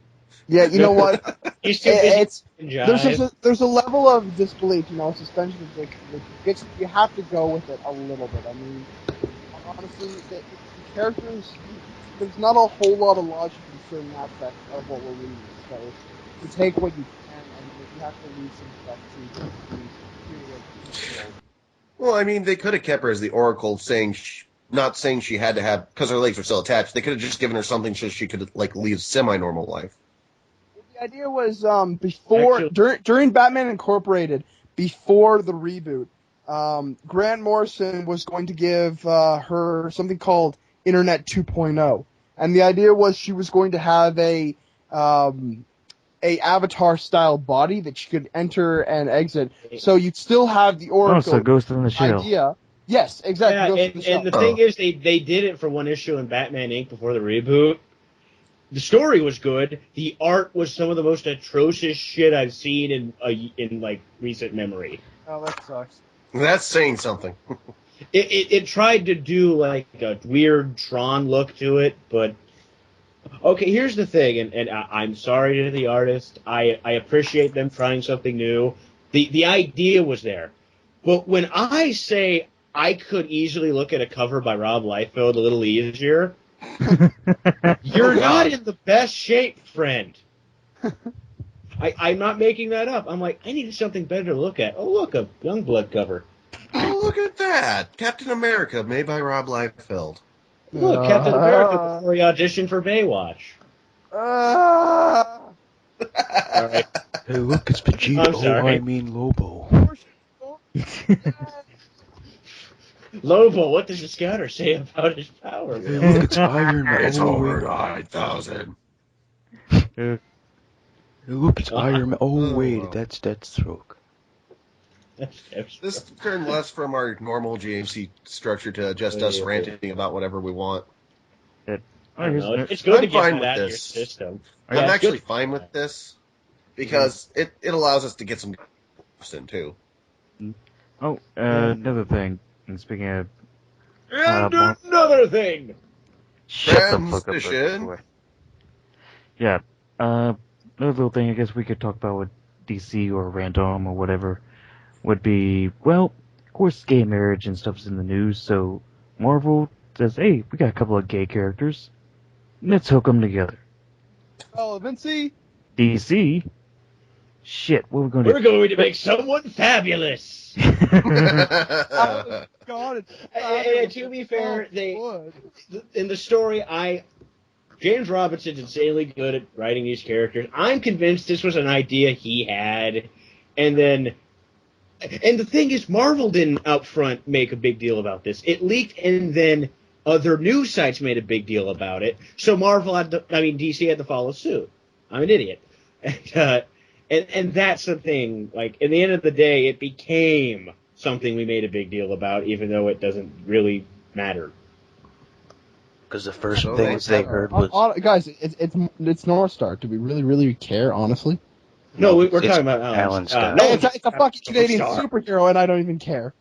Yeah, you know what? He's too busy. There's a level of disbelief, suspension of disbelief. You have to go with it a little bit. I mean, honestly, the characters, there's not a whole lot of logic in certain aspects of what we're reading. So you take what you can, and you have to leave some stuff to Well, I mean, they could have kept her as the Oracle, not saying she had to have, because her legs were still attached. They could have just given her something so she could lead a semi-normal life. The idea was during Batman Incorporated, before the reboot, Grant Morrison was going to give her something called Internet 2.0, and the idea was she was going to have a Avatar style body that she could enter and exit. So you'd still have the Oracle. Oh, so Ghost in the Shell. Idea. Yes, exactly. Yeah, and the thing is, they did it for one issue in Batman Inc. before the reboot. The story was good. The art was some of the most atrocious shit I've seen in recent memory. Oh, that sucks. That's saying something. It tried to do like a weird Tron look to it, but okay. Here's the thing, and I'm sorry to the artist. I appreciate them trying something new. The idea was there, but when I say I could easily look at a cover by Rob Liefeld a little easier. You're not in the best shape, friend. I'm not making that up. I'm like, I needed something better to look at. Oh, look, a Youngblood cover. Oh, look at that. Captain America, made by Rob Liefeld. Look, Captain America before he auditioned for Baywatch. All right. Hey, look, it's Vegeta. I'm sorry. I mean Lobo. Lobo, what does the scouter say about his power? Hey, look, it's Iron Man. It's over 9,000. Hey, look, it's Iron Man. Oh, wait, wow. that's Deathstroke. This turned less from our normal JMC structure to just us ranting about whatever we want. It's good to get fine that out with of your this. system. I'm actually fine with this because it allows us to get some in too. Oh, another thing. And speaking of... And another thing! Shut the fuck up, Transition. boy. Yeah, another little thing I guess we could talk about with DC or Random or whatever would be, well, of course gay marriage and stuff's in the news, so Marvel says, hey, we got a couple of gay characters. Let's hook them together. Relevancy? DC? Shit, what are we going to do? We're going to make someone fabulous! God, and to be fair, in the story, I James Robinson's insanely good at writing these characters. I'm convinced this was an idea he had, and the thing is, Marvel didn't up front make a big deal about this. It leaked, and then other news sites made a big deal about it. So DC had to follow suit. I'm an idiot. And that's the thing. Like, at the end of the day, it became something we made a big deal about, even though it doesn't really matter. Because the first So things they heard was... Guys, it's North Star. Do we really care, honestly? No, we're it's talking about Alan Scott. no, It's a fucking Canadian Star. superhero, and I don't even care.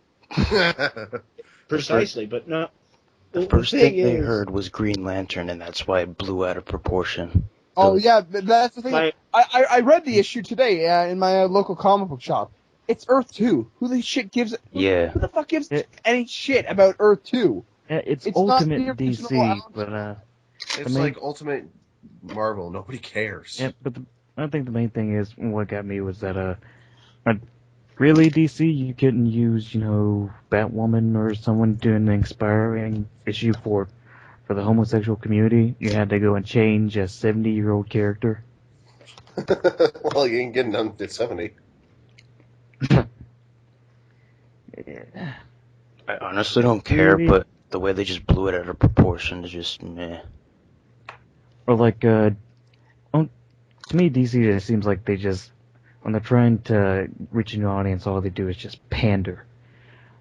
Precisely, but no. The first thing they heard was Green Lantern, and that's why it blew out of proportion. Oh, yeah, that's the thing. Like- I read the issue today in my local comic book shop. It's Earth 2. Who the shit gives... Yeah. Who the fuck gives any shit about Earth 2? Yeah, it's It's Ultimate not the original DC, Alan but It's like Ultimate Marvel. Nobody cares. yeah, but I think the main thing is what got me was that really DC you couldn't use Batwoman or someone doing an inspiring issue for the homosexual community. You had to go and change a 70-year-old character. Well, you ain't getting done at 70. Yeah. I honestly don't care, Really? but the way they just blew it out of proportion is just meh. Or to me, DC it seems like they just, when they're trying to reach a new audience, all they do is just pander.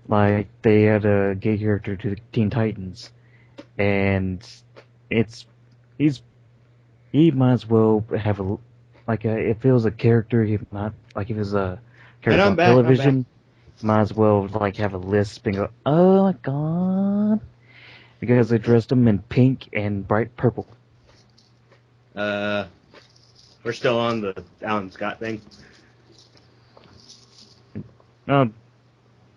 Like, they had a gay character to the Teen Titans, and he might as well have if it was a character, if it was a character on television, might as well have a lisp and go, oh my god, because they dressed him in pink and bright purple. We're still on the Alan Scott thing. No,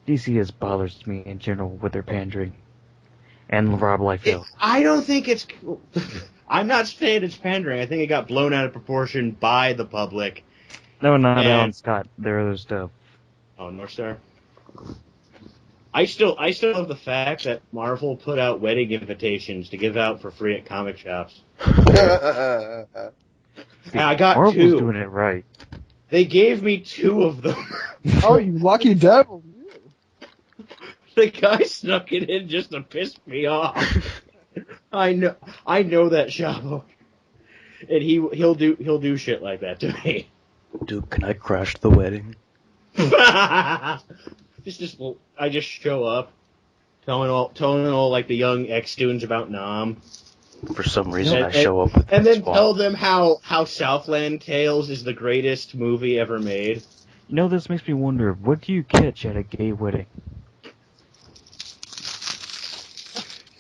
DC just bothers me in general with their pandering. And Rob Liefeld. I don't think it's... I'm not saying it's pandering. I think it got blown out of proportion by the public. No, not Alan Scott. There are other stuff. Oh, North Star? I still love the fact that Marvel put out wedding invitations to give out for free at comic shops. And I got Marvel's 2. doing it right. They gave me 2 of them. Oh, you lucky devil. The guy snuck it in just to piss me off. I know that shop owner. And he'll do shit like that to me. Dude, can I crash the wedding? I just show up, telling all like the young ex-students about Nam. For some reason, I show up with and then Spawn. tell them how Southland Tales is the greatest movie ever made. This makes me wonder, what do you catch at a gay wedding?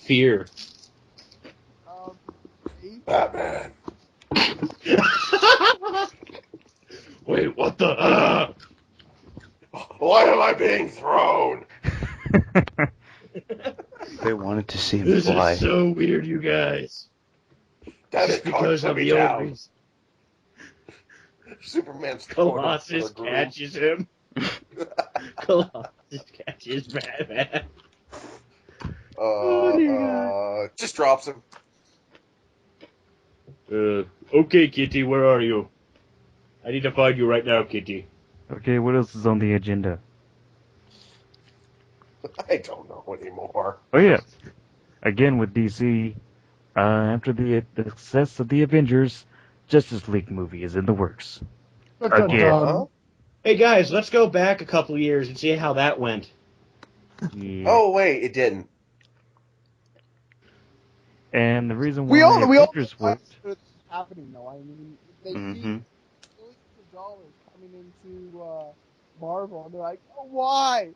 Fear. Batman. Wait, what the? Why am I being thrown? They wanted to see him This fly. is so weird, you guys. Damn Just it, because let of me the down. old Superman's Colossus catches him. Colossus catches Batman. Just drops him. Okay, Kitty, where are you? I need to find you right now, Kitty. Okay, what else is on the agenda? I don't know anymore. Oh yeah, again with DC, after the success of the Avengers, Justice League movie is in the works. Again. Huh? Hey guys, let's go back a couple years and see how that went. Yeah. Oh wait, it didn't. And the reason why We all Avengers know worked. what's happening though. I mean, they see billions of dollars coming into Marvel, and they're like, oh, why?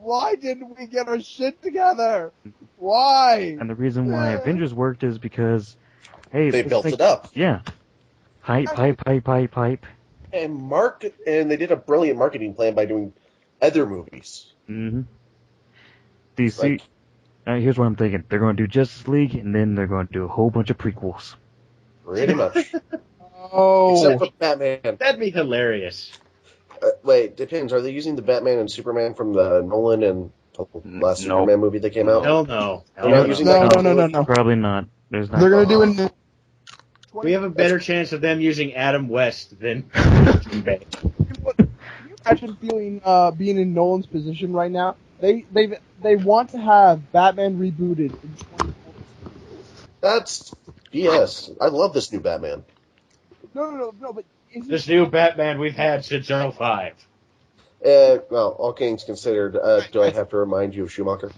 Why didn't we get our shit together? Why? And the reason why Avengers worked is because, hey, They let's built think- it up. Yeah. Hype. And they did a brilliant marketing plan by doing other movies. Mm-hmm. DC. Like- Here's what I'm thinking. They're going to do Justice League, and then they're going to do a whole bunch of prequels. Pretty much. Oh, Except for Batman. That'd be hilarious. Wait, depends. Are they using the Batman and Superman from the Nolan and last No. Superman movie that came out? Hell no. They're not using no, that no, no, no, no. Probably not. There's not. They're gonna do We have a better chance of them using Adam West than Bay. Can you imagine being in Nolan's position right now? They want to have Batman rebooted in 2014. That's BS. I love this new Batman. No, but This new Batman we've had since 05. Well, all things considered, do I have to remind you of Schumacher?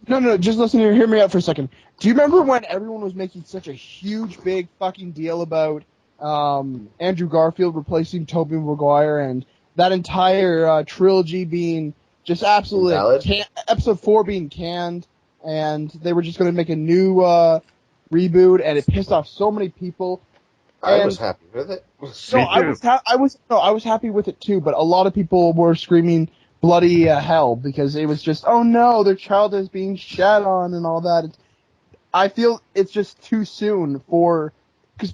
No, just listen here. Hear me out for a second. Do you remember when everyone was making such a huge, big fucking deal about Andrew Garfield replacing Tobey Maguire and that entire trilogy being just absolutely episode 4 being canned, and they were just going to make a new reboot, and it pissed off so many people. I was happy with it. No, I was happy with it too, but a lot of people were screaming bloody hell because it was just, oh no, their child is being shat on and all that. I feel it's just too soon because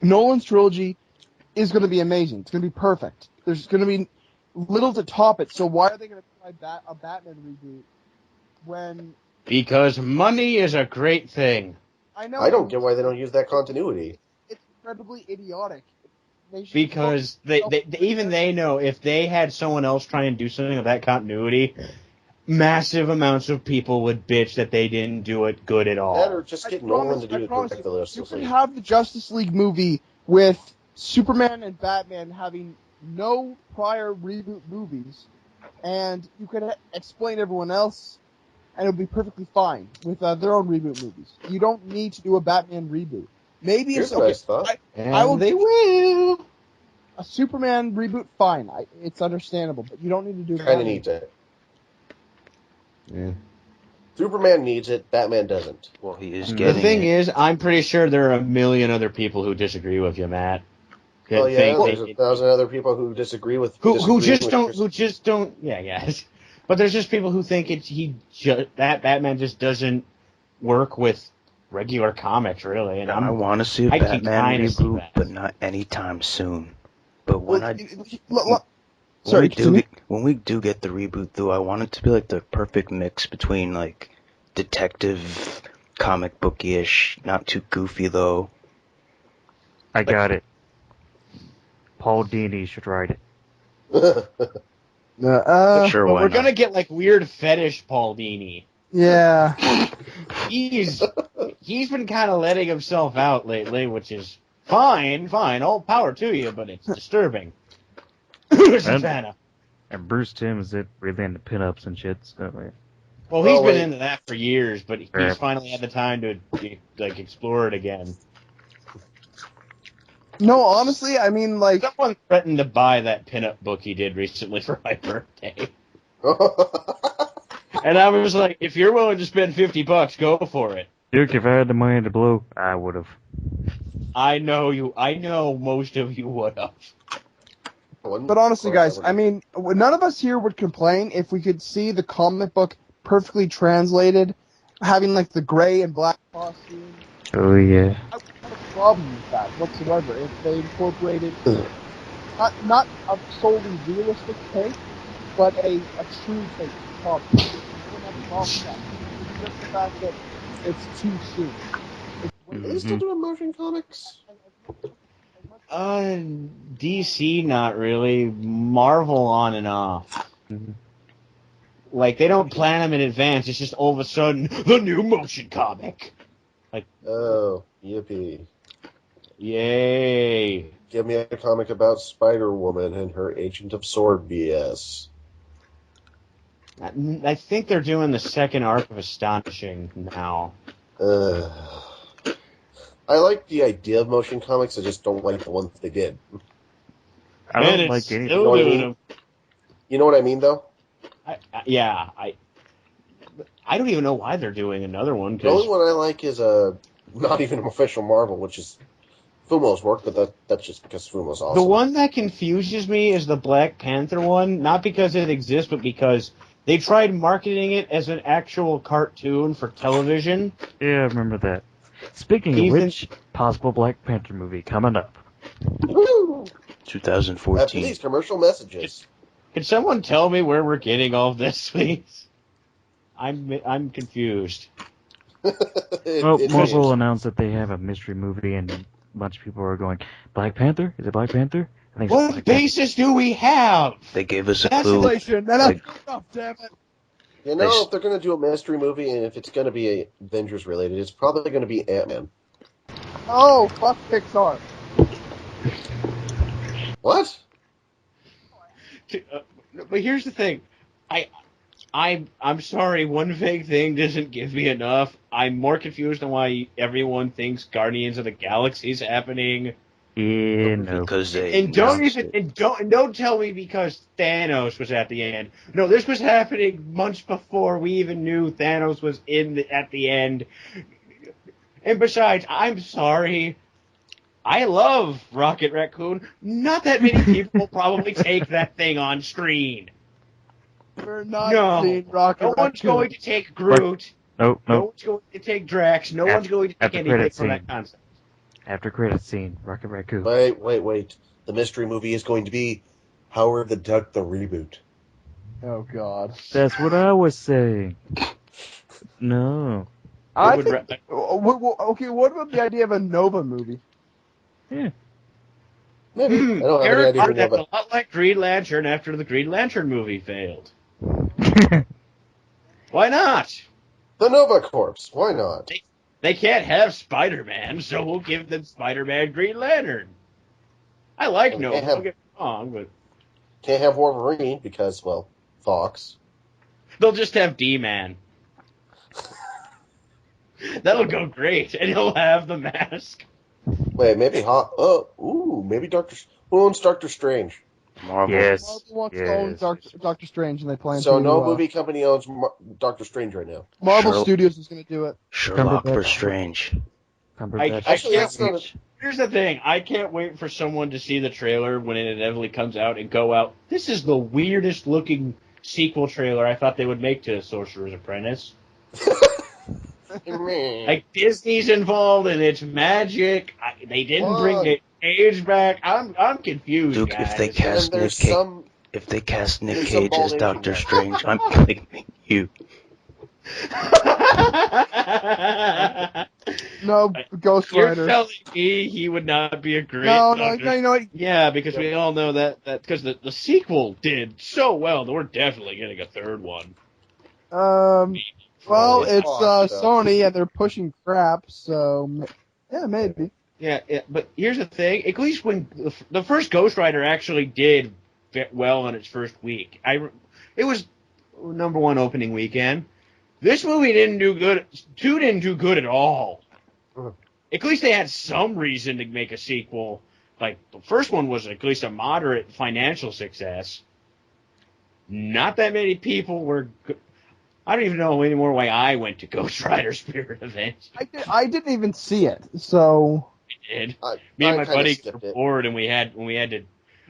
Nolan's trilogy is going to be amazing. It's going to be perfect. There's going to be little to top it. So why are they going to try a Batman reboot when? Because money is a great thing. I know. I don't get why they don't use that continuity. It's incredibly idiotic. Because they know if they had someone else try and do something of that continuity, massive amounts of people would bitch that they didn't do it good at all. That or just get Nolan to do it correctly. You can have the Justice League movie with Superman and Batman having no prior reboot movies, and you could explain everyone else, and it would be perfectly fine with their own reboot movies. You don't need to do a Batman reboot. Maybe Here's what I thought. They will. A Superman reboot, fine. It's understandable, but you don't need to do. Kind of needs it. Yeah. Superman needs it. Batman doesn't. Well, he is getting. The thing is, I'm pretty sure there are a million other people who disagree with you, Matt. Well, yeah, there's 1,000 other people who disagree with who just don't. Yeah. But there's just people who think that Batman just doesn't work with regular comics, really. And I want to see a Batman reboot, but not anytime soon. But when when we do get the reboot, though, I want it to be like the perfect mix between like detective, comic booky-ish, not too goofy though. I got it. Paul Dini should write it. Sure, but we're gonna get like weird fetish Paul Dini. Yeah. He's been kind of letting himself out lately, which is fine, all power to you, but it's disturbing. And Bruce Timm is really into pinups and shit. So, yeah. Well, he's been into that for years, but he's finally had the time to like explore it again. No, honestly, I mean, like someone threatened to buy that pinup book he did recently for my birthday. And I was like, if you're willing to spend $50, go for it. Duke, if I had the money to blow, I would have. I know most of you would have. But honestly, guys, I mean, none of us here would complain if we could see the comic book perfectly translated, having like the gray and black costume. Oh yeah. I wouldn't have a problem with that whatsoever if they incorporated not a solely realistic take, but a true take. I wouldn't have a problem with that. It's just the fact that it's too soon. Are they still doing motion comics? DC not really. Marvel on and off. Mm-hmm. Like, they don't plan them in advance. It's just all of a sudden, the new motion comic. Like, oh, yippee. Yay. Give me a comic about Spider-Woman and her Agent of Sword BS. I think they're doing the second arc of Astonishing now. I like the idea of motion comics, I just don't like the ones they did. I don't like any. You know what I mean? You know what I mean, though? I don't even know why they're doing another one. The only one I like is not even an official Marvel, which is Fumo's work, but that's just because Fumo's awesome. The one that confuses me is the Black Panther one, not because it exists, but because they tried marketing it as an actual cartoon for television. Yeah, I remember that. Speaking of which, possible Black Panther movie coming up. Woo! 2014. After these commercial messages. Can someone tell me where we're getting all of this, please? I'm confused. Well, It Marvel seems. announced that they have a mystery movie, and a bunch of people are going, Black Panther? Is it Black Panther? I think it's What Black Panther. basis do we have? They gave us a That's clue. Inflation. Like, Enough, damn it. You know, if they're going to do a mystery movie, and if it's going to be Avengers related, it's probably going to be Ant-Man. Oh, fuck Pixar. What? But here's the thing. I'm sorry, one vague thing doesn't give me enough. I'm more confused on why everyone thinks Guardians of the Galaxy is happening. Yeah, no. because they And don't announced even it. don't tell me because Thanos was at the end. No, this was happening months before we even knew Thanos was at the end. And besides, I'm sorry. I love Rocket Raccoon. Not that many people will probably take that thing on screen. We're not No. seeing Rocket No one's Raccoon. going to take Groot. Nope, No nope. one's going to take Drax. No one's going to take After anything credit from that scene. concept. After credit scene, Rocket Raccoon. Wait. The mystery movie is going to be Howard the Duck, the reboot. Oh, God. That's what I was saying. No. I would think, okay, what about the idea of a Nova movie? Yeah. Maybe. I don't have any idea who That's Nova. a lot like Green Lantern after the Green Lantern movie failed. Why not? The Nova Corps. Why not? They can't have Spider-Man, so we'll give them Spider-Man Green Lantern. I like And Nova, can't have- don't get me wrong, but Can't have Wolverine because, well, Fox. they'll just have D-Man. That'll go great, and he'll have the mask. Wait, maybe maybe who owns Doctor Strange? Marvel. Yes. Marvel wants to own Yes. Doctor Strange, and they plan So to. no movie company owns Doctor Strange right now. Marvel Sherlock- Studios is going to do it. Sherlock Cumberbatch. for Strange. Cumberbatch. Actually, that's not. Here's the thing. I can't wait for someone to see the trailer when it inevitably comes out and go out, this is the weirdest looking sequel trailer I thought they would make to Sorcerer's Apprentice. Like, Disney's involved and it's magic. They didn't bring Nick Cage back. I'm confused, Luke, guys. if they cast Nick there's Cage, some. if they cast Nick there's some Cage as bald Asian Doctor guy. Strange, I'm blaming you. No, Ghost You're Rider. telling me he would not be a great No, Doctor? you know what? Yeah, because we all know that because the sequel did so well that we're definitely getting a third one. Well, It's it's Fox, though. Sony, and they're pushing crap, so yeah, maybe. Yeah, but here's the thing. At least when the first Ghost Rider actually did well in its first week, it was #1 opening weekend. This movie didn't do good. 2 didn't do good at all. At least they had some reason to make a sequel. Like, the first one was at least a moderate financial success. Not that many people were... I don't even know anymore why I went to Ghost Rider Spirit Event. I didn't even see it, so I did. I Me and my kinda buddy skipped were it. bored, and we had to...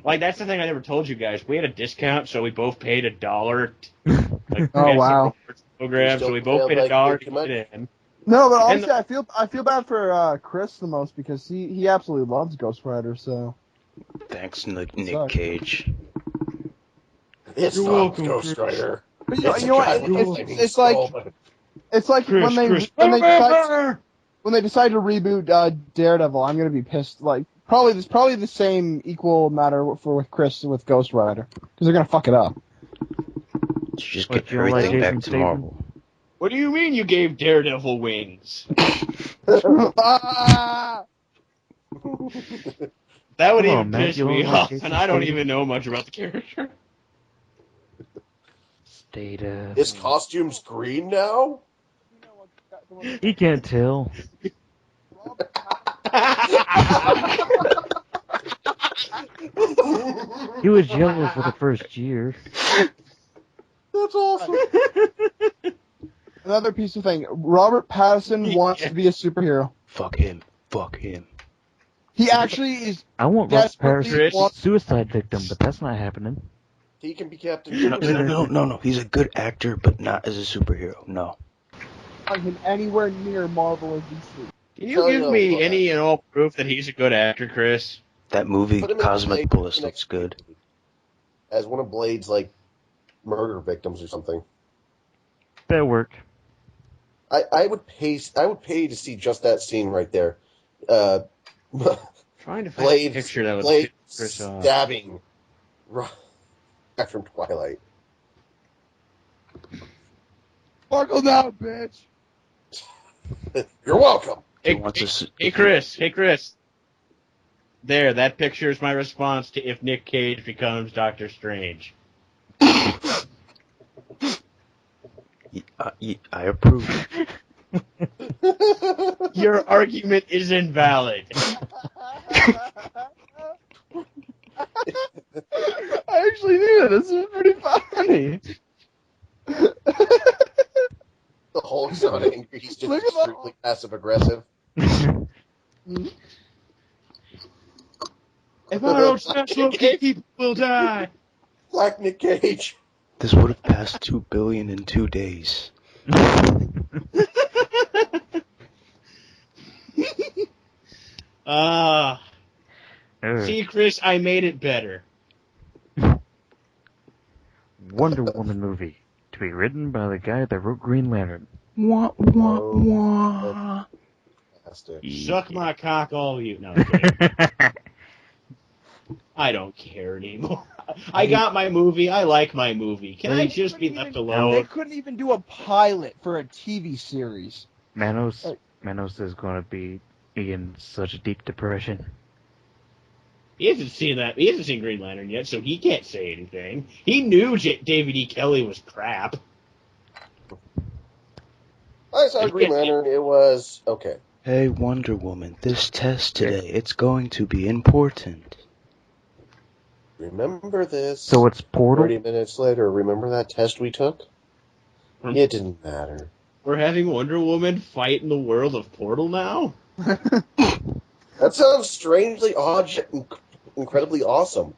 Like, that's the thing I never told you guys. We had a discount, so we both paid $1. Like, Oh, we had some wow. rewards program, so we both still paid pay, like, $1 way to too get much? in. no. But And honestly, I feel bad for Chris the most because he absolutely loves Ghost Rider. So Thanks, Nick Sucks. Cage. It's You're not welcome, Ghost Chris. Rider. but It's you know a what? guy with a It's, flaming it's skull, like but it's like when they decide to reboot Daredevil. I'm gonna be pissed. Like probably the same equal matter with Chris with Ghost Rider because they're gonna fuck it up. You just What, get you don't like everything Jason back to Statham? Marvel. What do you mean you gave Daredevil wings? Ah! That would Come even on, Matt, piss you me don't like off, Jason and I don't Statham? even know much about the character. Data. his costume's green now? He can't tell. He was yellow for the first year. That's awesome. Another piece of thing. Robert Pattinson wants to be a superhero. Fuck him. Fuck him. He actually is. I want Robert Desperately Pattinson wants- suicide victim, but that's not happening. He can be Captain No. He's a good actor, but not as a superhero. No. him anywhere near Marvel or DC. Can you Tell give you me what. any and all proof that he's a good actor, Chris? That movie, Put him in Cosmic Blade Bliss, next looks good. week as one of Blade's like murder victims or something. That worked. I would pay to see just that scene right there. Trying to find a picture that would Blade fit Chris off. stabbing back from Twilight. Sparkle now, bitch. You're welcome. Hey, Chris. There, that picture is my response to if Nick Cage becomes Doctor Strange. I approve. Your argument is invalid. I actually knew that. This is pretty funny. The Hulk's not angry. He's just Look at the extremely passive aggressive. If I don't stop smoking, people will die. Black Nick Cage. This would have passed 2 billion in 2 days. See, Chris, I made it better. Wonder Woman movie to be written by the guy that wrote Green Lantern. Wah, wah, wah. Suck my cock, all of you. No, I'm kidding. I don't care anymore. I got my movie. I like my movie. Can I just be left alone? They couldn't even do a pilot for a TV series. Manos is going to be in such a deep depression. He hasn't seen Green Lantern yet, so he can't say anything. He knew David E. Kelly was crap. I saw Green Lantern. It was okay. Hey, Wonder Woman, this test today, it's going to be important. Remember this. So it's Portal? 30 minutes later, remember that test we took? It didn't matter. We're having Wonder Woman fight in the world of Portal now? That sounds strangely odd yet incredibly awesome.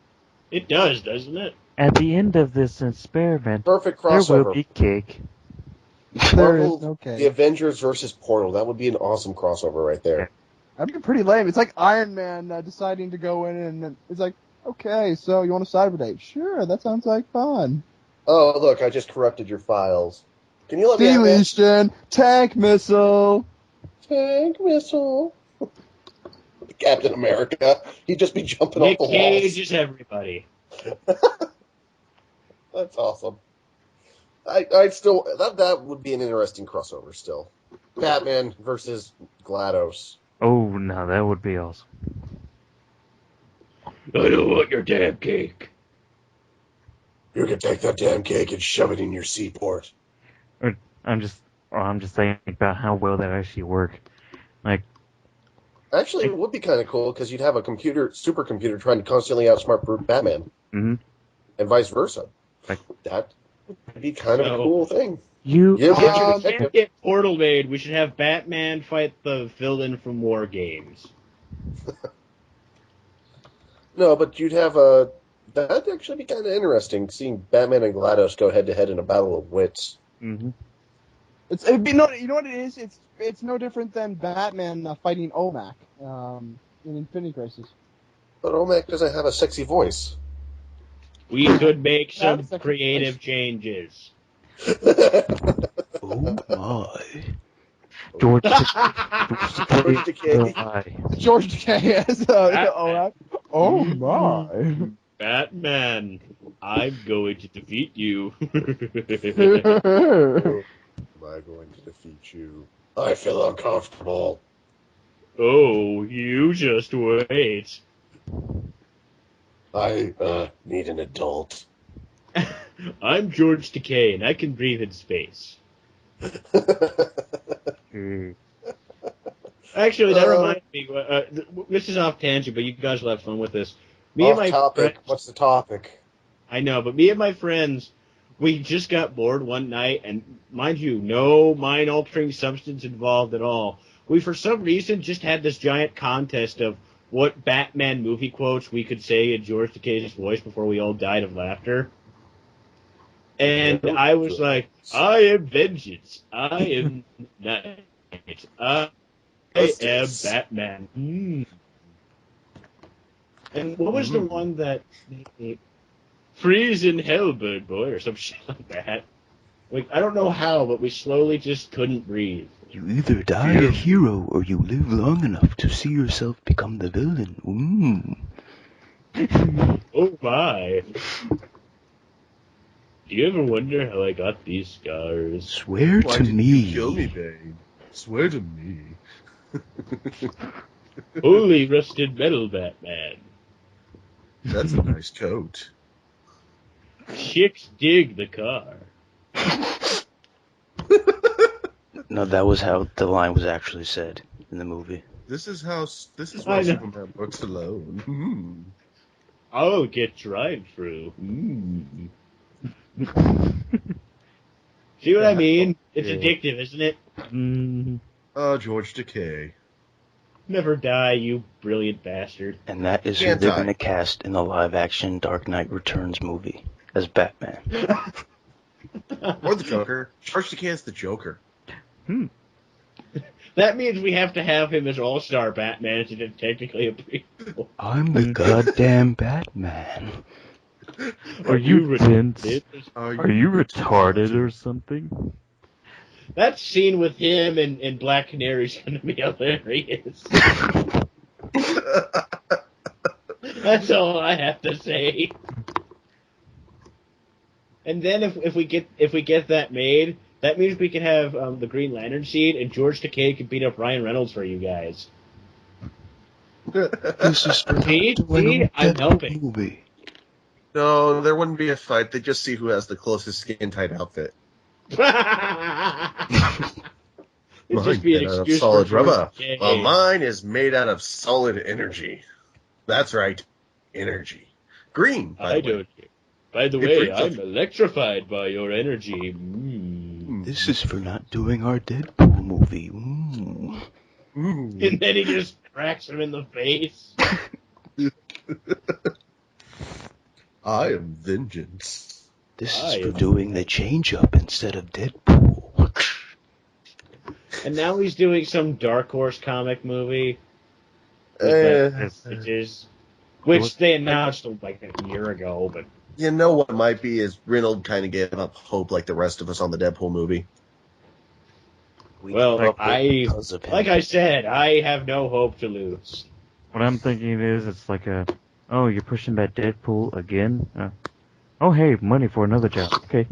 It does, doesn't it? At the end of this experiment, Perfect there crossover. will be cake. There Marvel, is no cake. The Avengers versus Portal. That would be an awesome crossover right there. That'd be pretty lame. It's like Iron Man deciding to go in and it's like, okay, so you want a cyber date? Sure, that sounds like fun. Oh, look, I just corrupted your files. Can you let me have that? Deletion, tank missile. Tank missile. Captain America. He'd just be jumping Nick off the Cage walls. is everybody. That's awesome. I'd still that would be an interesting crossover still. Batman versus GLaDOS. Oh, no, that would be awesome. I don't want your damn cake. You can take that damn cake and shove it in your seaport. I'm just thinking about how well that actually worked. Like, Actually, it would be kind of cool because you'd have a supercomputer trying to constantly outsmart Batman, mm-hmm. and vice versa. Like, that would be kind of a cool thing. Can't get Portal made. We should have Batman fight the villain from War Games. No, but you'd have a. That'd actually be kind of interesting, seeing Batman and GLaDOS go head to head in a battle of wits. Mm-hmm. It'd be you know what it is? It's no different than Batman fighting OMAC in Infinity Crisis. But Omek doesn't have a sexy voice. We could make some creative changes. Oh my. George Takei. George Takei as OMAC. Oh my. Batman, I'm going to defeat you. Am I going to defeat you? I feel uncomfortable. Oh, you just wait. I need an adult. I'm George Takei, and I can breathe in space. Actually, that reminds me. This is off tangent, but you guys will have fun with this. What's the topic? I know, but me and my friends, we just got bored one night, and mind you, no mind-altering substance involved at all. We, for some reason, just had this giant contest of what Batman movie quotes we could say in George Takei's voice before we all died of laughter. And I was like, I am vengeance. I am night. I am Batman. And what was the one that... Freeze in hell, bird boy, or some shit like that. Like, I don't know how, but we slowly just couldn't breathe. You either die a hero or you live long enough to see yourself become the villain. Oh my. Do you ever wonder how I got these scars? Swear Why to didn't me. you kill me, babe? Swear to me. Holy rusted metal, Batman. That's a nice coat. Chicks dig the car. No, that was how the line was actually said in the movie. This is I why know. Superman works alone. I'll get drive through. Mm. See what I mean? It's Yeah. addictive, isn't it? George Takei. Never die, you brilliant bastard. And that is who Can't they're die. going to cast in the live-action Dark Knight Returns movie as Batman. Or the Joker. George Takei is the Joker. That means we have to have him as All-Star Batman instead of technically a prequel. I'm the goddamn Batman. Are you dense? retarded? Are you retarded or something? That scene with him and Black Canary's going to be hilarious. That's all I have to say. And then if we get that made, that means we can have the Green Lantern scene, and George Takei can beat up Ryan Reynolds for you guys. This is for See? the winning I'm Deadpool helping. movie. No, there wouldn't be a fight. They'd just see who has the closest skin-tight outfit. It'd just be an Mine made out of excuse solid for George rubber. Takei. Well, mine is made out of solid energy. That's right, energy. Green, by the way. don't. By the It way, brings I'm up- electrified by your energy. Mm. This is for not doing our Deadpool movie. And then he just cracks him in the face. I am vengeance. This I is for am- doing the change-up instead of Deadpool. And now he's doing some Dark Horse comic movie. Which they announced like a year ago, but You know what might be is Reynolds kind of gave up hope like the rest of us on the Deadpool movie. We well, gave up because of him. like I said, I have no hope to lose. What I'm thinking is, it's like oh, you're pushing back Deadpool again? Oh, hey, money for another job. Okay.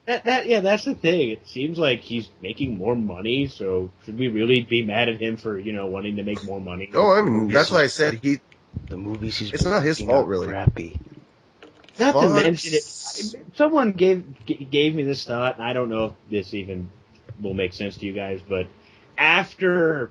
That's the thing. It seems like he's making more money, so should we really be mad at him for, wanting to make more money? Oh, I mean, that's why I said the movies he's It's not his making fault, are really. crappy. Not to Fox- mention it. Someone gave me this thought, and I don't know if this even will make sense to you guys, but after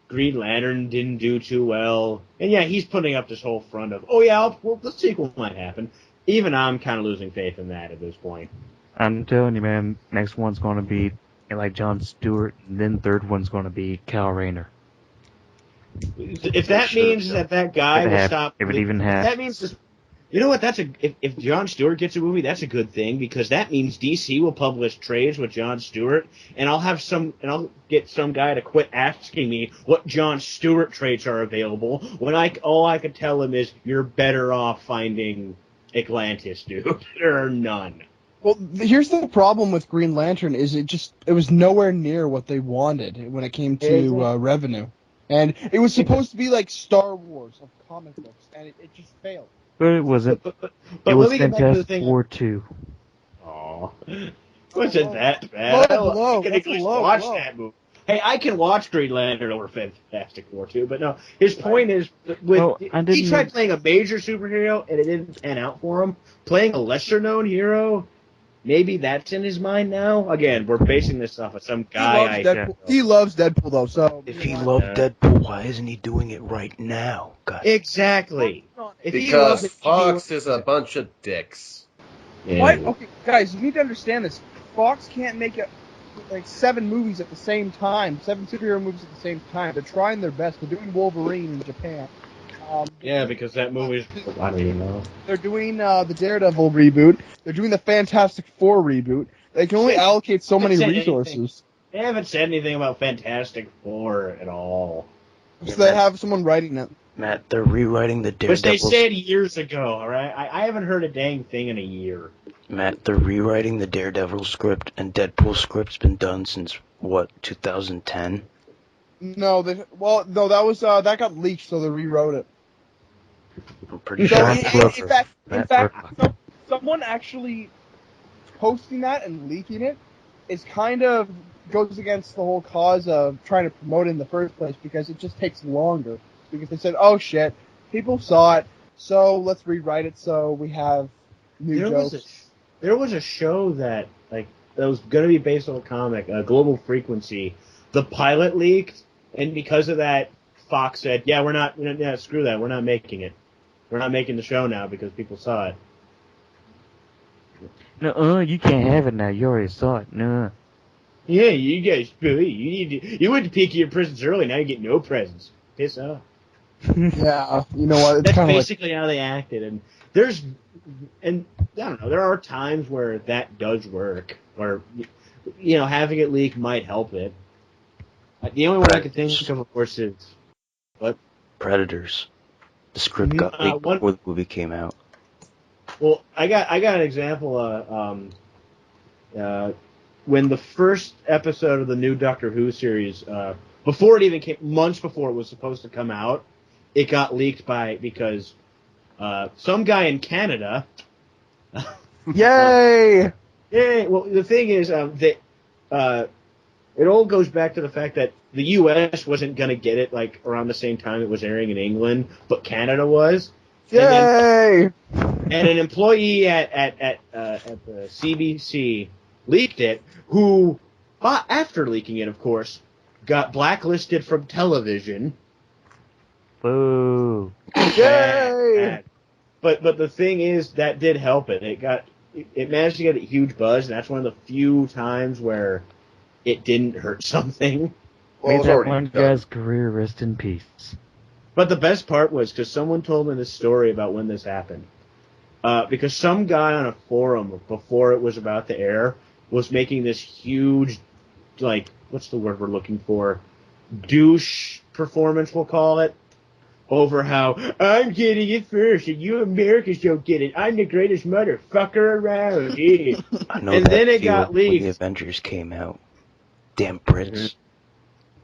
Green Lantern didn't do too well, and yeah, he's putting up this whole front of, the sequel might happen. Even I'm kind of losing faith in that at this point. I'm telling you, man, next one's going to be like Jon Stewart, and then third one's going to be Kyle Rayner. If that means that guy will stop, if it even has. That means this. You know what? If Jon Stewart gets a movie, that's a good thing, because that means DC will publish trades with Jon Stewart, and I'll get some guy to quit asking me what Jon Stewart trades are available when all I could tell him is you're better off finding Atlantis, dude. There are none. Well, here's the problem with Green Lantern is it was nowhere near what they wanted when it came to revenue. And it was supposed to be like Star Wars of comic books, and it just failed. But it wasn't. But It let was me get back to the Fantastic thing. Four 2. Aw. Wasn't that bad? Low, I can that's at least low, watch low. that movie. Hey, I can watch Green Lantern over Fantastic Four too, but no. His point is, he tried playing a major superhero and it didn't pan out for him. Playing a lesser-known hero, maybe that's in his mind now. Again, we're basing this off of some guy. He loves Deadpool though. So If he loved Deadpool, why isn't he doing it right now? God. Exactly. Because Fox is a bunch of dicks. Yeah. What? Okay, guys, you need to understand this. Fox can't make like 7 movies at the same time, 7 superhero movies at the same time. They're trying their best. They're doing Wolverine in Japan. Yeah, because that movie's... I don't even know. They're doing the Daredevil reboot. They're doing the Fantastic Four reboot. They can only allocate so many resources. They haven't said anything about Fantastic Four at all. So they have someone writing it. Matt, they're rewriting the Daredevil. Which they said years ago, alright? I haven't heard a dang thing in a year. Matt, they're rewriting the Daredevil script, and Deadpool script's been done since, what, 2010? No, that got leaked, so they rewrote it. I'm pretty So sure. in fact, someone actually posting that and leaking it is kind of goes against the whole cause of trying to promote it in the first place, because it just takes longer. Because they said, "Oh shit, people saw it, so let's rewrite it so we have new jokes." There was a show that was going to be based on a comic, Global Frequency. The pilot leaked, and because of that, Fox said, "Yeah, screw that. We're not making it. We're not making the show now because people saw it." No, you can't have it now. You already saw it. No. Yeah, you guys, Billy, you went to peek your presents early. Now you get no presents. Piss off. Yeah, you know what? It's That's kind of basically how they acted, and I don't know. There are times where that does work, or having it leak might help it. The only one I can think of course, is what? Predators. The script got leaked before the movie came out. Well, I got an example. When the first episode of the new Doctor Who series, before it even came, months before it was supposed to come out, it got leaked because some guy in Canada. Yay! Yeah. Well, the thing is that it all goes back to the fact that the U.S. wasn't going to get it around the same time it was airing in England, but Canada was. Yay! And an employee at the CBC leaked it, who, after leaking it, of course, got blacklisted from television. Boo. Yay! But the thing is, that did help it. It managed to get a huge buzz, and that's one of the few times where it didn't hurt something. Well, May that one guy's career rest in peace. But the best part was because someone told me this story about when this happened. Because some guy on a forum before it was about to air was making this huge, what's the word we're looking for? Douche performance, we'll call it. Over how I'm getting it first and you Americans don't get it. I'm the greatest motherfucker around. Yeah. I know and that then it got when leaked. the Avengers came out. Damn Brits.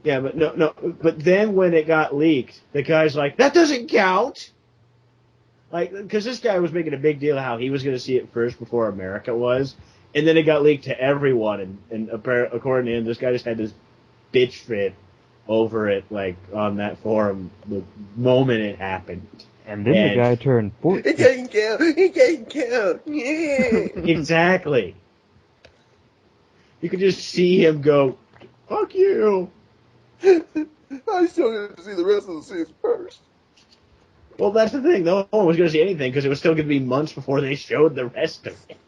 Yeah, but no. But then when it got leaked, the guy's like, "That doesn't count." Because this guy was making a big deal of how he was going to see it first before America was, and then it got leaked to everyone. And according to him, this guy just had this bitch fit over it, on that forum the moment it happened. And then the guy turned 14. It doesn't count. It doesn't count. Yeah. Exactly. You could just see him go, "Fuck you." I still need to see the rest of the season first. Well, that's the thing. No one was going to see anything because it was still going to be months before they showed the rest of it.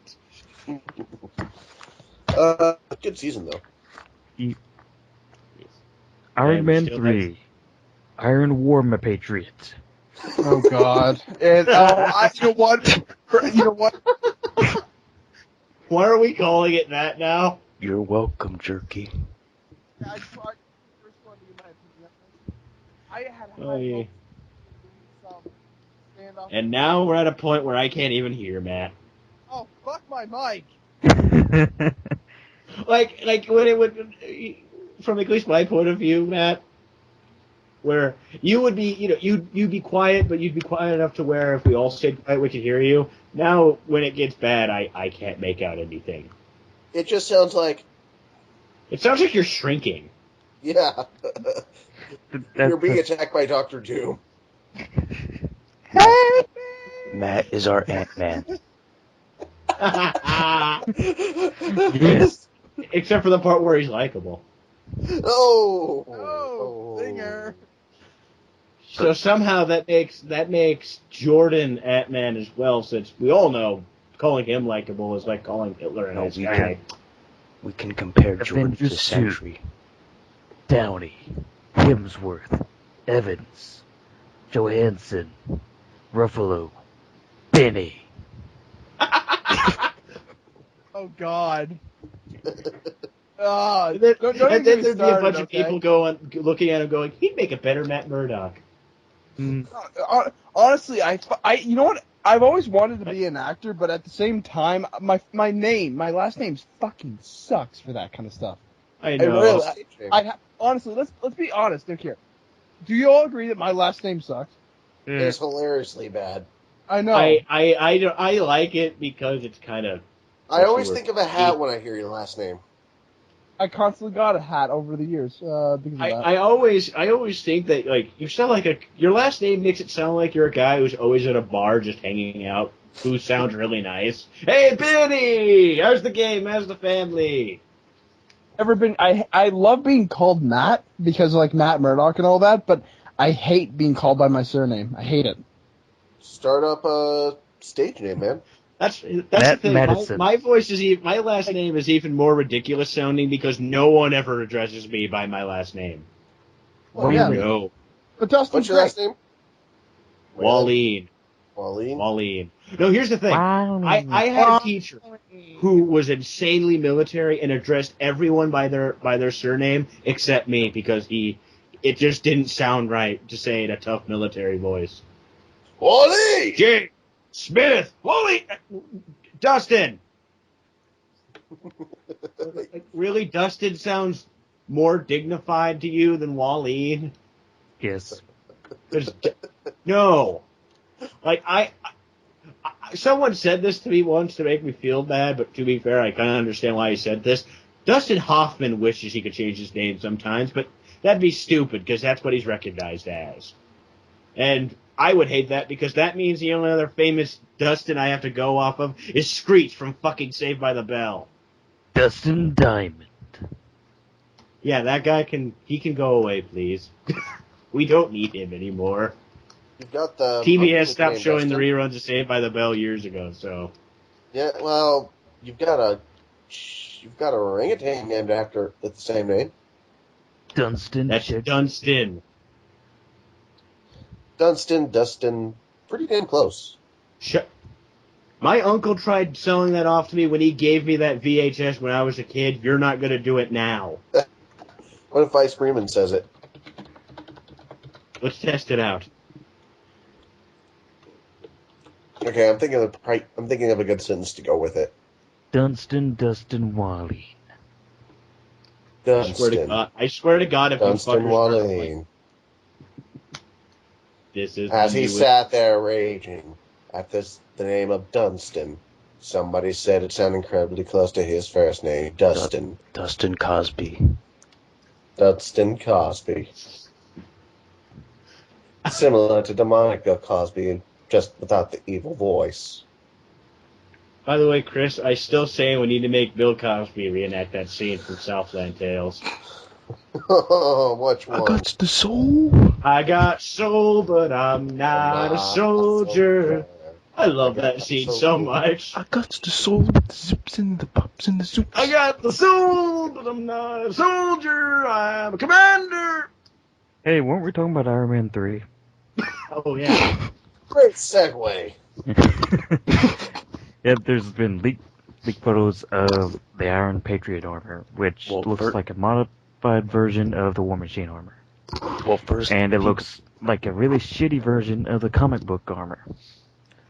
Good season though. Iron Man 3. Iron WarmaPatriot. Oh God! And you know what? Why are we calling it that now? You're welcome, Jerky. I just wanted to give my opinion. I had Oh, yeah. some standoff. And now we're at a point where I can't even hear Matt. Oh, fuck my mic! Like when it would, from at least my point of view, Matt, where you would be, you'd be quiet, but you'd be quiet enough to where if we all stayed quiet, we could hear you. Now, when it gets bad, I can't make out anything. It just sounds like... It sounds like you're shrinking. Yeah. You're being attacked by Dr. Doom. Matt is our Ant-Man. Yes. Except for the part where he's likable. Oh, zinger. So somehow that makes Jordan Ant-Man as well, since we all know calling him likable is like calling Hitler a nice guy. We can compare Jordan to Avengers Sentry. Downey, Hemsworth, Evans, Johansson, Ruffalo, Benny. Oh God. And then there'd be a bunch of people looking at him going, he'd make a better Matt Murdock. Honestly, you know what? I've always wanted to be an actor, but at the same time, my last name fucking sucks for that kind of stuff. I know. Really, honestly, let's be honest, Nick. Here, do you all agree that my last name sucks? It's hilariously bad. I know. I like it because it's kind of. I always think of a hat when I hear your last name. I constantly got a hat over the years because of that. I always think that like you sound like your last name makes it sound like you're a guy who's always at a bar just hanging out, who sounds really nice. Hey Benny, how's the game? How's the family? I love being called Matt because of, like Matt Murdock and all that, but I hate being called by my surname. I hate it. Start up a stage name, man. That's the thing. My last name is even more ridiculous sounding because no one ever addresses me by my last name. Well, yeah. No. But Dustin, what's your last name? Walleen. No, here's the thing. I had a teacher who was insanely military and addressed everyone by their surname except me because it just didn't sound right to say in a tough military voice. Wally! J. Smith! Wally! Dustin! Like, really, Dustin sounds more dignified to you than Wally? Yes. No. Like, someone said this to me once to make me feel bad, but to be fair, I kind of understand why he said this. Dustin Hoffman wishes he could change his name sometimes, but that'd be stupid because that's what he's recognized as. And I would hate that because that means the only other famous Dustin I have to go off of is Screech from fucking Saved by the Bell. Dustin Diamond. Yeah, that guy can go away, please. We don't need him anymore. You've got the TBS stopped showing Dustin. the reruns of Saved by the Bell years ago, so. Yeah, well, you've got a orangutan named after with the same name. Dunstan. That's Dunstan. Dustin, pretty damn close. My uncle tried selling that off to me when he gave me that VHS when I was a kid. You're not going to do it now. What if Vice Freeman says it? Let's test it out. Okay, I'm thinking of a good sentence to go with it. Dustin Wally. Dunstan. I swear to God, if Dunstan you fuckers Wally. This is As he sat there raging at the name of Dunstan, somebody said it sounded incredibly close to his first name, Dustin. Dustin Cosby. Dustin Cosby. Similar to demonic Bill Cosby, just without the evil voice. By the way, Chris, I still say we need to make Bill Cosby reenact that scene from Southland Tales. Which one? I got the soul. I got soul, but I'm not a soldier. I love that scene so much. I got the soul with the zips and the pops and the soups. I got the soul, but I'm not a soldier. I'm a commander. Hey, weren't we talking about Iron Man 3? Oh, yeah. Great segue. Yeah, there's been leaked photos of the Iron Patriot armor, which looks like a modified version of the War Machine armor. Well, first, and it looks like a really shitty version of the comic book armor.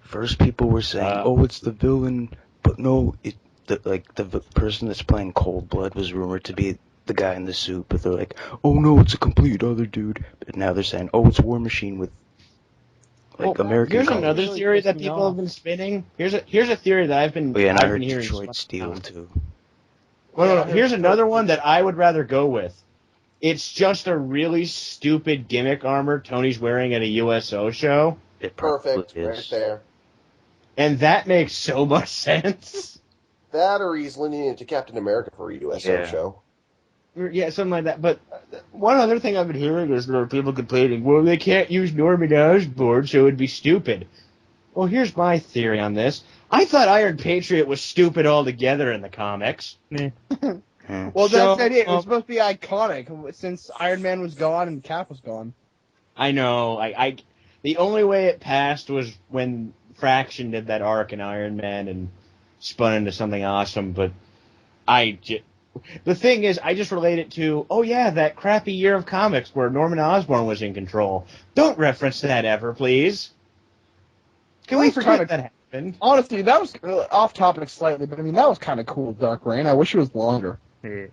First, people were saying, "Oh, it's the villain," but no, the person that's playing Cold Blood was rumored to be the guy in the suit, but they're like, "Oh no, it's a complete other dude." But now they're saying, "Oh, it's War Machine with American." Here's colors. another theory that people have been spinning. Here's a theory that I've been. Oh, yeah, and I I've heard been hearing Detroit Steel too. Well, here's another one that I would rather go with. It's just a really stupid gimmick armor Tony's wearing at a USO show. It Perfect, is. right there. And that makes so much sense. That or he's leaning into Captain America for a USO show. Yeah, something like that. But one other thing I've been hearing is there are people complaining, well, they can't use Norman Osborn, so it would be stupid. Well, here's my theory on this. I thought Iron Patriot was stupid altogether in the comics. Well, that's the idea. It was supposed to be iconic since Iron Man was gone and Cap was gone. I know. The only way it passed was when Fraction did that arc in Iron Man and spun into something awesome. But the thing is, I just relate it to, oh yeah, that crappy year of comics where Norman Osborn was in control. Don't reference that ever, please. Can we That's forget kinda- that happened? Honestly, that was off topic slightly, but I mean, that was kind of cool, Dark Reign. I wish it was longer. Yeah.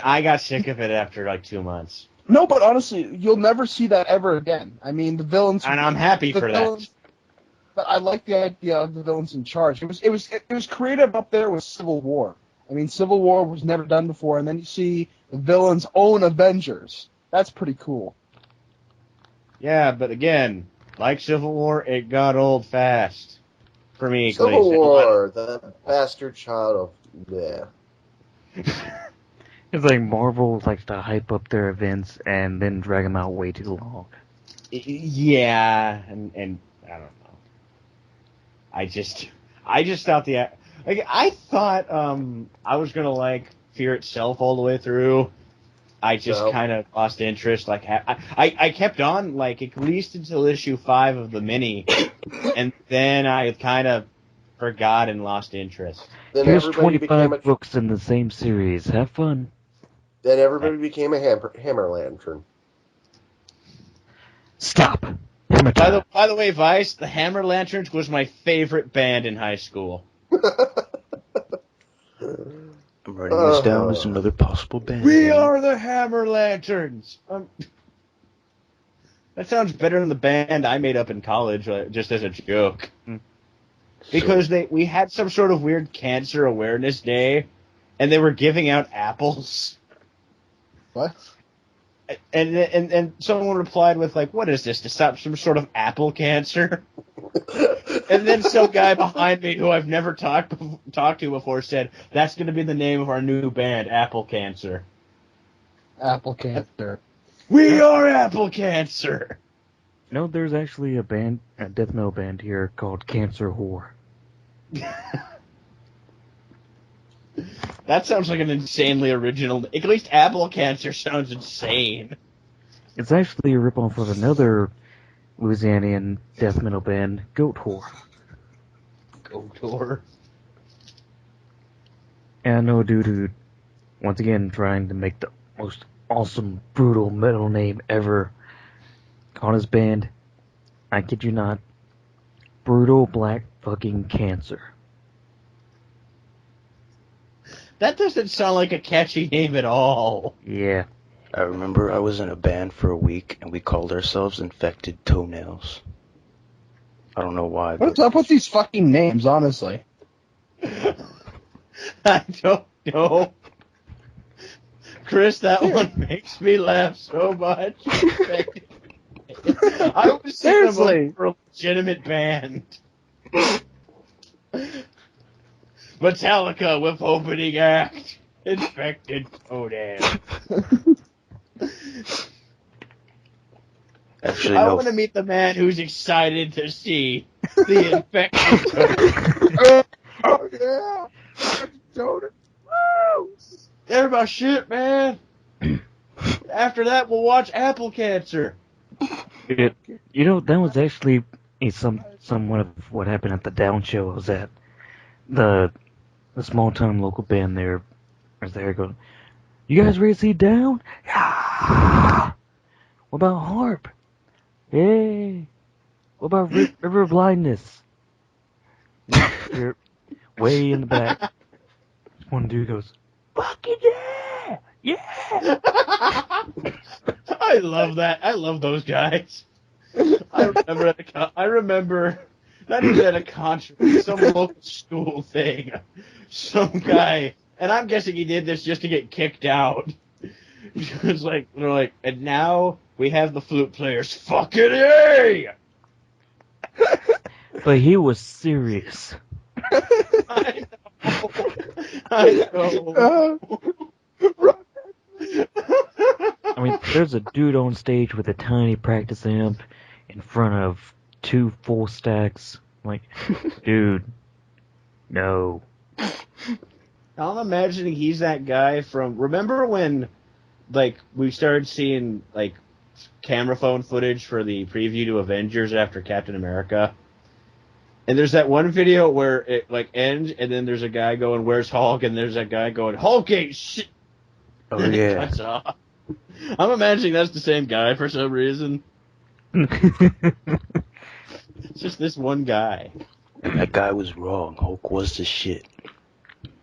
I got sick of it after like 2 months. No, but honestly, you'll never see that ever again. I mean, the villains. And I'm happy the for villains, But I like the idea of the villains in charge. It was creative up there with Civil War. I mean, Civil War was never done before, and then you see the villains own Avengers. That's pretty cool. Yeah, but again, like Civil War, it got old fast. For me, at Civil least. War, the bastard child of yeah. It's like Marvel likes to hype up their events and then drag them out way too long. Yeah, and I don't know. I just thought I thought I was gonna like Fear itself all the way through. I just No. kind of lost interest. Like I kept on like at least until issue 5 of the mini, and then I kind of forgot and lost interest. Then Here's everybody 25 books in the same series. Have fun. Then everybody became a hammer lantern. Stop. Hammer time. By the way, Vice, the Hammer Lanterns was my favorite band in high school. I'm writing this down as another possible band. We name. are the Hammer Lanterns. That sounds better than the band I made up in college, just as a joke. Because we had some sort of weird cancer awareness day, and they were giving out apples. What? And someone replied with like, "What is this, to stop some sort of apple cancer?" And then some guy behind me who I've never talked to before said, "That's going to be the name of our new band, Apple Cancer." Apple Cancer. We are Apple Cancer. No, there's actually a death metal band here called Cancer Whore. That sounds like an insanely original. At least Apple Cancer sounds insane. It's actually a ripoff of another Louisianian death metal band, Goat Whore. Go tour. And I know a dude who, once again, trying to make the most awesome, brutal metal name ever, called his band, I kid you not, Brutal Black Fucking Cancer. That doesn't sound like a catchy name at all. Yeah. I remember I was in a band for a week, and we called ourselves Infected Toenails. I don't know why. What's But up with these fucking names, honestly? I don't know. Chris, that one makes me laugh so much. I was Seriously. for a legitimate band. Metallica with opening act. Infected Toenail. actually, I no. want to meet the man who's excited to see the infected Toenail. Oh yeah. Woo! They're my shit, man. After that, we'll watch Apple Cancer. You know, that was actually somewhat of what happened at the Down show I was at. The small town local band there was there going, "You guys ready to see Down? Yeah. What about Harp? Yay. What about River of Blindness?" You're way in the back. One dude goes, "Fucking yeah! Yeah!" I love that. I love those guys. I remember not even at a concert, some local school thing. Some guy, and I'm guessing he did this just to get kicked out. It was like, they're like, and now we have the flute players. Fucking yay! But he was serious. I know. I know. I mean, there's a dude on stage with a tiny practice amp in front of 2 full stacks. Like, dude, no. I'm imagining he's that guy from. Remember when, like, we started seeing like camera phone footage for the preview to Avengers after Captain America? And there's that one video where it like ends, and then there's a guy going, "Where's Hulk?" And there's that guy going, "Hulk ain't shit." Oh And it yeah. cuts off. I'm imagining that's the same guy for some reason. It's just this one guy. And that guy was wrong. Hulk was the shit.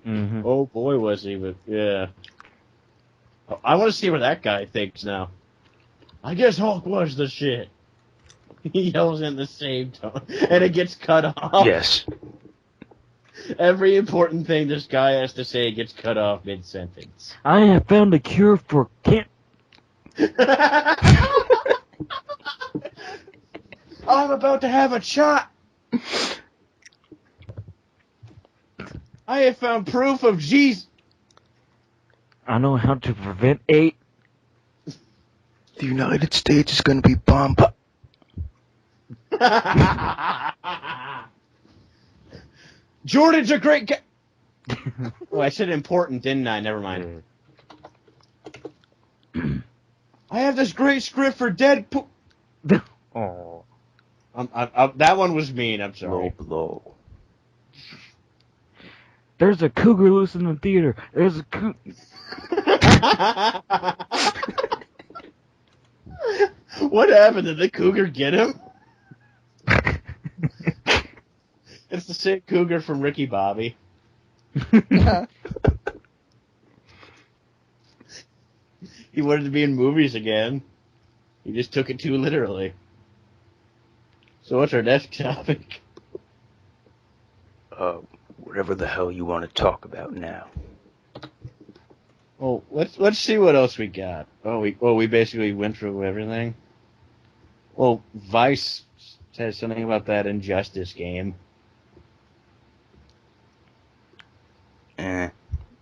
Mm-hmm. Oh boy, was he! But yeah, I want to see what that guy thinks now. I guess Hulk was the shit. He yells in the same tone, and it gets cut off. Yes. Every important thing this guy has to say gets cut off mid-sentence. I have found a cure for I'm about to have a shot. I have found proof of Jesus. I know how to prevent AIDS. The United States is gonna be bombed. Jordan's a great guy. Oh, I said important, didn't I? Never mind. I have this great script for Deadpool. Oh. That one was mean. I'm sorry. Low blow. There's a cougar loose in the theater. There's a cougar. What happened? Did the cougar get him? It's the sick cougar from Ricky Bobby. He wanted to be in movies again. He just took it too literally. So what's our next topic? Whatever the hell you want to talk about now. Well, let's see what else we got. We basically went through everything. Well, Vice says something about that Injustice game.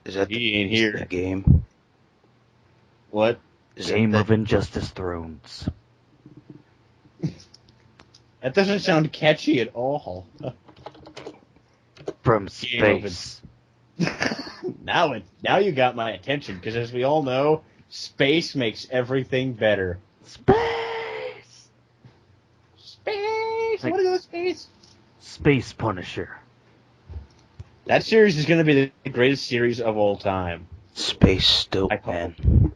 Is that He ain't here. the game? What? Game of Injustice Thrones. That doesn't sound catchy at all. From Game of space. Now you got my attention, because as we all know, space makes everything better. Space! Space! Like- I want to go to space! Space Punisher. That series is going to be the greatest series of all time. Space still, man.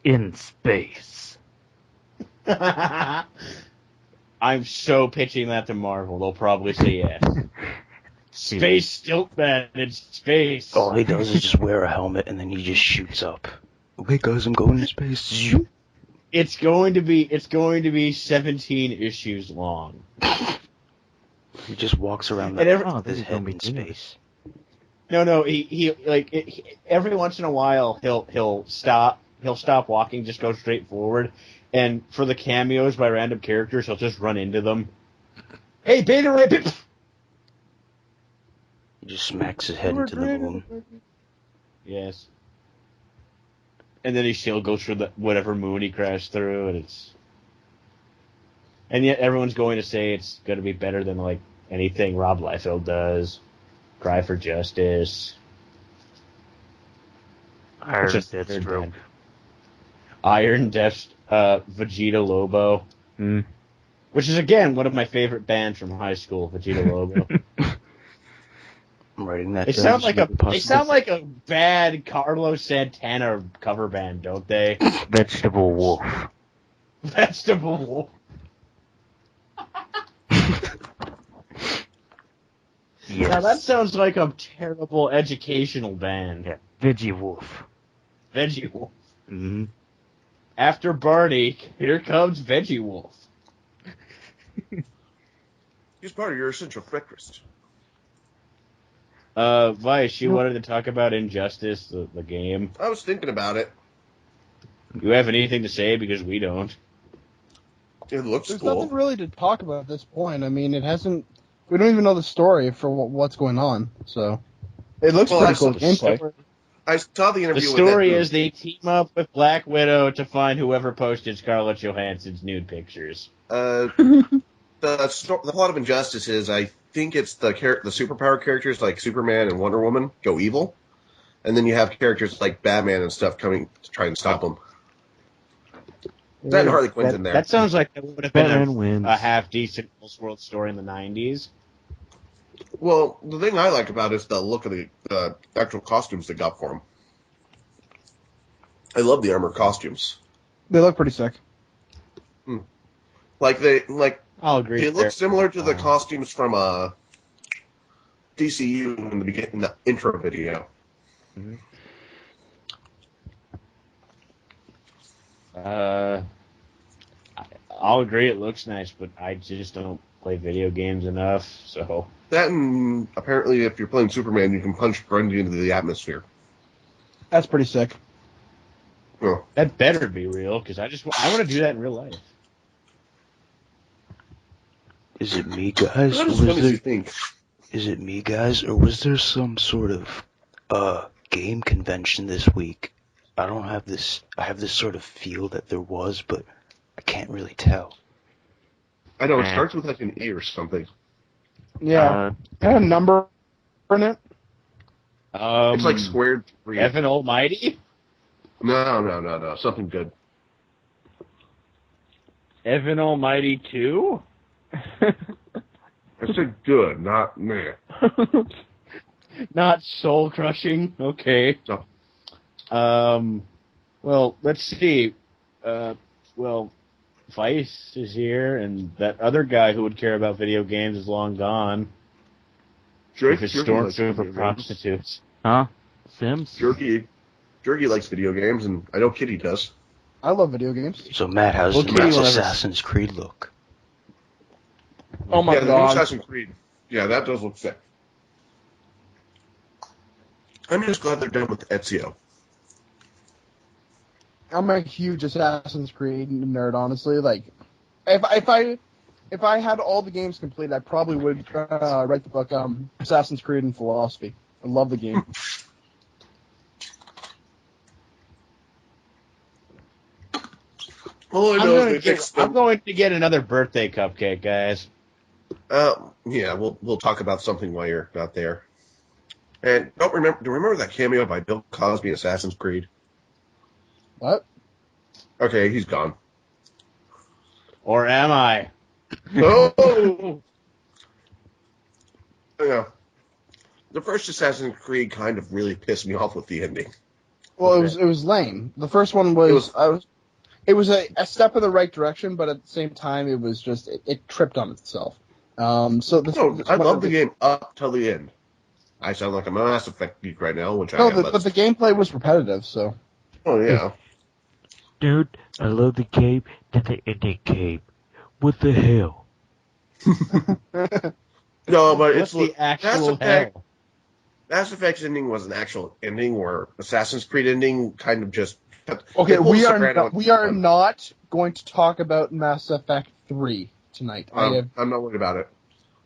In space. I'm so pitching that to Marvel. They'll probably say yes. Space Stiltman in space. All he does is just wear a helmet and then he just shoots up. Okay, guys, I'm going to space. It's going to be 17 issues long. He just walks around And with his head in space. No, he every once in a while he'll stop walking, just go straight forward, and for the cameos by random characters, he'll just run into them. Hey, Beta Ray! He just smacks his head into the moon. Yes. And then he still goes through whatever moon he crashed through, and yet everyone's going to say it's going to be better than like anything Rob Liefeld does. Cry for Justice. Iron Just Deathstroke. Iron Death, Vegeta Lobo. Which is, again, one of my favorite bands from high school, Vegeta Lobo. I'm writing that They down. sound like a bad Carlos Santana cover band, don't they? Vegetable Wolf. Vegetable Wolf. Yes. Now that sounds like a terrible educational band. Yeah. Veggie Wolf. Veggie Wolf. Mm-hmm. After Barney, here comes Veggie Wolf. He's part of your essential breakfast. Vice, you wanted to talk about Injustice, the game. I was thinking about it. You have anything to say, because we don't. It looks There's cool. nothing really to talk about at this point. I mean, it hasn't. We don't even know the story for what's going on. So it looks pretty cool gameplay. I saw the interview. The story is they team up with Black Widow to find whoever posted Scarlett Johansson's nude pictures. The plot of Injustice is, I think it's the superpower characters like Superman and Wonder Woman go evil, and then you have characters like Batman and stuff coming to try and stop them. That and Harley Quinn's in there. That sounds like it would have been Batman a half-decent Elseworld story in the 90s. Well, the thing I like about it is the look of the actual costumes they got for them. I love the armor costumes. They look pretty sick. Like I'll agree. It looks similar to the costumes from DCU in the beginning, the intro video. Mm-hmm. I'll agree it looks nice, but I just don't play video games enough, so... That and apparently if you're playing Superman, you can punch Grundy into the atmosphere. That's pretty sick. Oh. That better be real, because I want to do that in real life. Is it me, guys? Not Or as was funny as there, you think. is it me, guys? Or was there some sort of game convention this week? I don't have this. I have this sort of feel that there was, but I can't really tell. I know, it starts with like an E or something. Yeah. Had a number in it. It's like squared 3. Evan Almighty? No. Something good. Evan Almighty 2? I said good, not meh. Not soul crushing. Okay. No. Well, let's see. Vice is here, and that other guy who would care about video games is long gone. Drake, With his Jerky likes stormtrooper video games. prostitutes. Huh? Sims? Jerky likes video games, and I know Kitty does. I love video games. So Matt, how's Well, the Kitty next will never- Assassin's Creed look? Oh my Yeah, the new god. Assassin's Creed. Yeah, that does look sick. I'm just glad they're done with Ezio. I'm a huge Assassin's Creed nerd, honestly. Like, if I had all the games complete, I probably would write the book Assassin's Creed and Philosophy. I love the game. All I I'm know going, is to they get, fixed I'm them. going to get another birthday cupcake, guys. Yeah, we'll talk about something while you're not there. And do you remember that cameo by Bill Cosby in Assassin's Creed? What? Okay, he's gone. Or am I? Oh! Yeah. The first Assassin's Creed kind of really pissed me off with the ending. Well, it was lame. The first one was it was a step in the right direction, but at the same time, it was just it tripped on itself. I love the game up till the end. I sound like a Mass Effect geek right now, which I am. but the gameplay was repetitive. So. Oh yeah. Dude, I love the game, then the ending came. What the hell? No, but What's the actual hell? Mass Effect's ending was an actual ending, where Assassin's Creed ending kind of just. Okay, we are Soprano- not going to talk about Mass Effect 3 tonight. I'm not worried about it.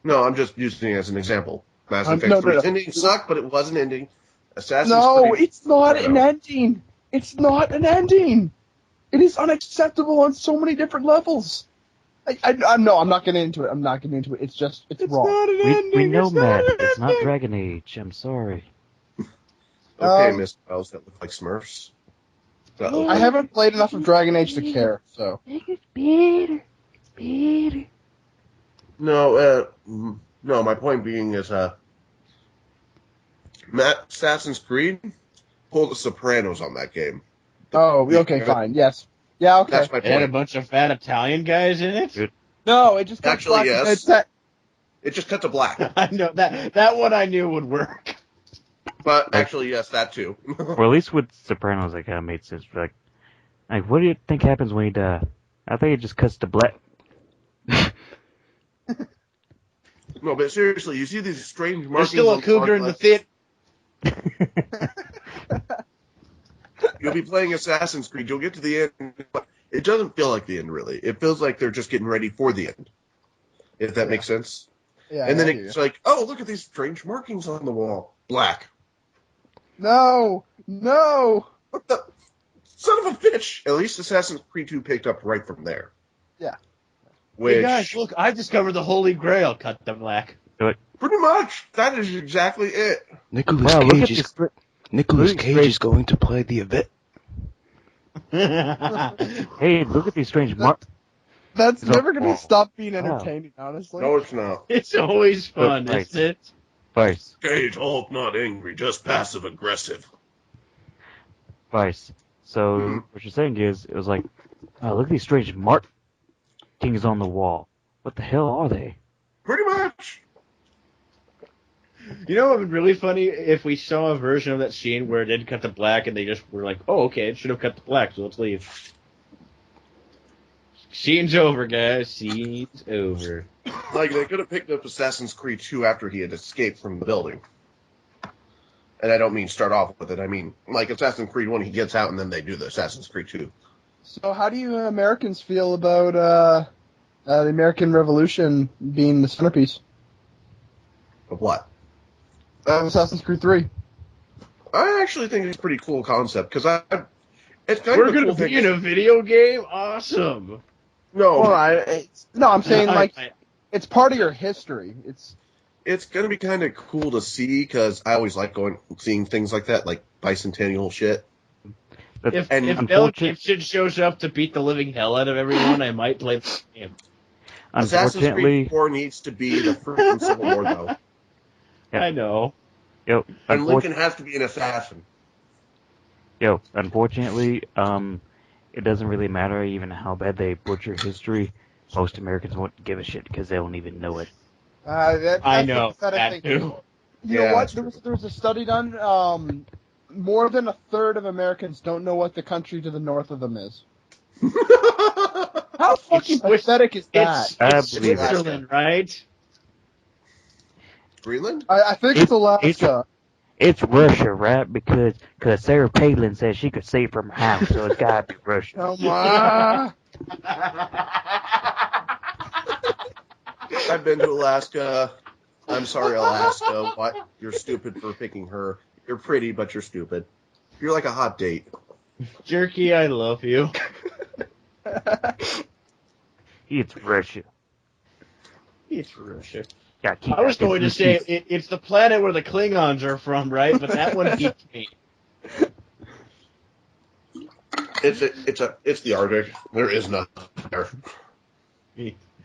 No, I'm just using it as an example. Mass Effect no, 3's no. ending sucked, but it was an ending. Assassin's No, Creed. it's not an ending. It's not an ending. It is unacceptable on so many different levels. I'm not getting into it. I'm not getting into it. It's wrong. Not an ending. We know, it's not Matt. an It's not ending. Dragon Age. I'm sorry. Okay, Miss Wells, that look like Smurfs. I haven't played enough of Dragon Age to care. So. No, my point being is, Assassin's Creed pulled the Sopranos on that game. Oh, okay, fine. Yes. Yeah, okay. That's my It had a point. bunch of fat Italian guys in it. Dude. No, it just got Actually, black. yes. It just cut to black. I know that one I knew would work. But actually, yes, that too. Or at least with Sopranos, it kind of made sense. Like, what do you think happens when he die? I think it just cuts to black. No, but seriously, you see these strange There's markings. still a on cougar in the armlets. fit. You'll be playing Assassin's Creed. You'll get to the end. It doesn't feel like the end, really. It feels like they're just getting ready for the end. If that makes sense. Yeah, And then I hear it's you. like, oh, look at these strange markings on the wall. Black. No. What the? Son of a bitch. At least Assassin's Creed 2 picked up right from there. Yeah. Which, Hey guys, look! I discovered the Holy Grail. Cut to black. pretty much, that is exactly it. Nicolas Wow, look at Cage this. Nicolas look at Cage this- is going to play the event. Hey, look at these strange marks. That's No. never going to stop being Wow. entertaining, honestly. No, it's not. It's always fun, Right. isn't it? Vice. Cage Hulk, not angry, just passive aggressive. Vice. So, Mhm. what you're saying is, it was like, oh, look at these strange markings on the wall. What the hell are they? Pretty much. You know what would be really funny if we saw a version of that scene where it did cut to black and they just were like, oh, okay, it should have cut to black, so let's leave. Scene's over, guys. Scene's over. Like, they could have picked up Assassin's Creed 2 after he had escaped from the building. And I don't mean start off with it. I mean, like Assassin's Creed 1, he gets out and then they do the Assassin's Creed 2. So how do you Americans feel about the American Revolution being the centerpiece Of what? of Assassin's Creed 3? I actually think it's a pretty cool concept, because it's kind We're of a going cool to be thing. in a video game? Awesome. No, Well, I'm saying like I- it's part of your history. it's going to be kind of cool to see, because I always like seeing things like that, like bicentennial shit. If And Mel unfortunate- Gibson shows up to beat the living hell out of everyone, I might play the game. Assassin's Unfortunately, Creed 4 needs to be the freaking Civil War, though. Yeah. I know. And Lincoln has to be an assassin. Unfortunately, it doesn't really matter even how bad they butcher history. Most Americans won't give a shit because they don't even know it. That's I the know. pathetic That thing. too. You Yeah, know what? that's There was a study done. More than a third of Americans don't know what the country to the north of them is. How fucking Swiss- pathetic is that? It's I believe it. Switzerland, right? Greenland? I think it's Alaska. It's Russia, right? Because Sarah Palin said she could see it from her house, so it's gotta be Russia. Come on. I've been to Alaska. I'm sorry, Alaska. What? You're stupid for picking her. You're pretty, but you're stupid. You're like a hot date. Jerky, I love you. It's Russia. It's Russia. Gotta keep I was that going to business say it's the planet where the Klingons are from, right? But that one beats me. It's the Arctic. There is nothing there.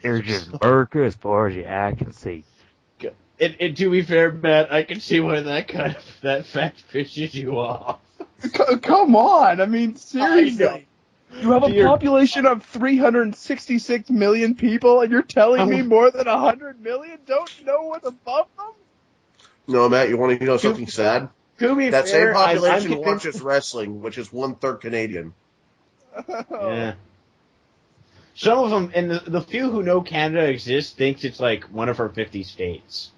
There's just America as far as your eye can see. And to be fair, Matt, I can see why that fact pisses you off. Come on. I mean, seriously. I know. You have a You're- population of 366 million people, and you're telling me more than 100 million don't know what's above them? No, Matt, you want to know something sad? To be That fair, same population I'm convinced- watches wrestling, which is 1/3 Canadian. Yeah. Some of them, and the few who know Canada exists, thinks it's like one of our 50 states.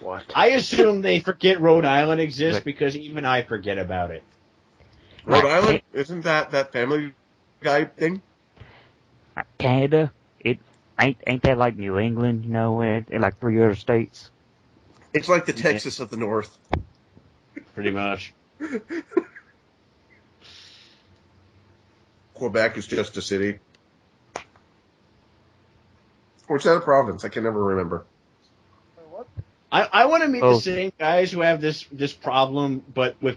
What? I assume they forget Rhode Island exists Right. because even I forget about it. Rhode Island? Isn't that Family Guy thing? Canada, it ain't that like New England, you know, and like 3 other states. It's like the Texas of the North. Pretty much. Quebec is just a city. Or is that a province? I can never remember. What? I want to meet the Oh. same guys who have this problem, but with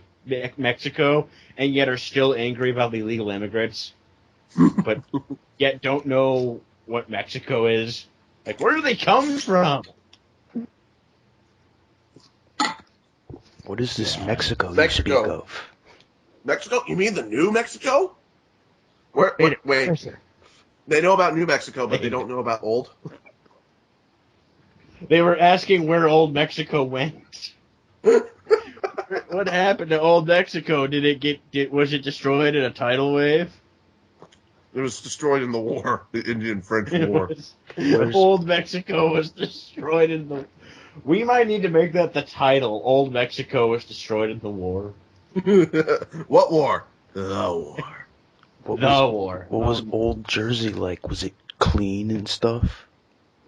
Mexico, and yet are still angry about the illegal immigrants, but yet don't know what Mexico is. Like, where do they come from? What is this Mexico you Mexico. speak of? Mexico? You mean the New Mexico? Wait. They know about New Mexico, but they don't know about old. They were asking where old Mexico went. What happened to old Mexico? Did it was it destroyed in a tidal wave? It was destroyed in the war, the Indian-French It War. was- old Mexico was destroyed in the. We might need to make that the title. Old Mexico was destroyed in the war. What war? The war. What The was, war. what was Old Jersey like? Was it clean and stuff?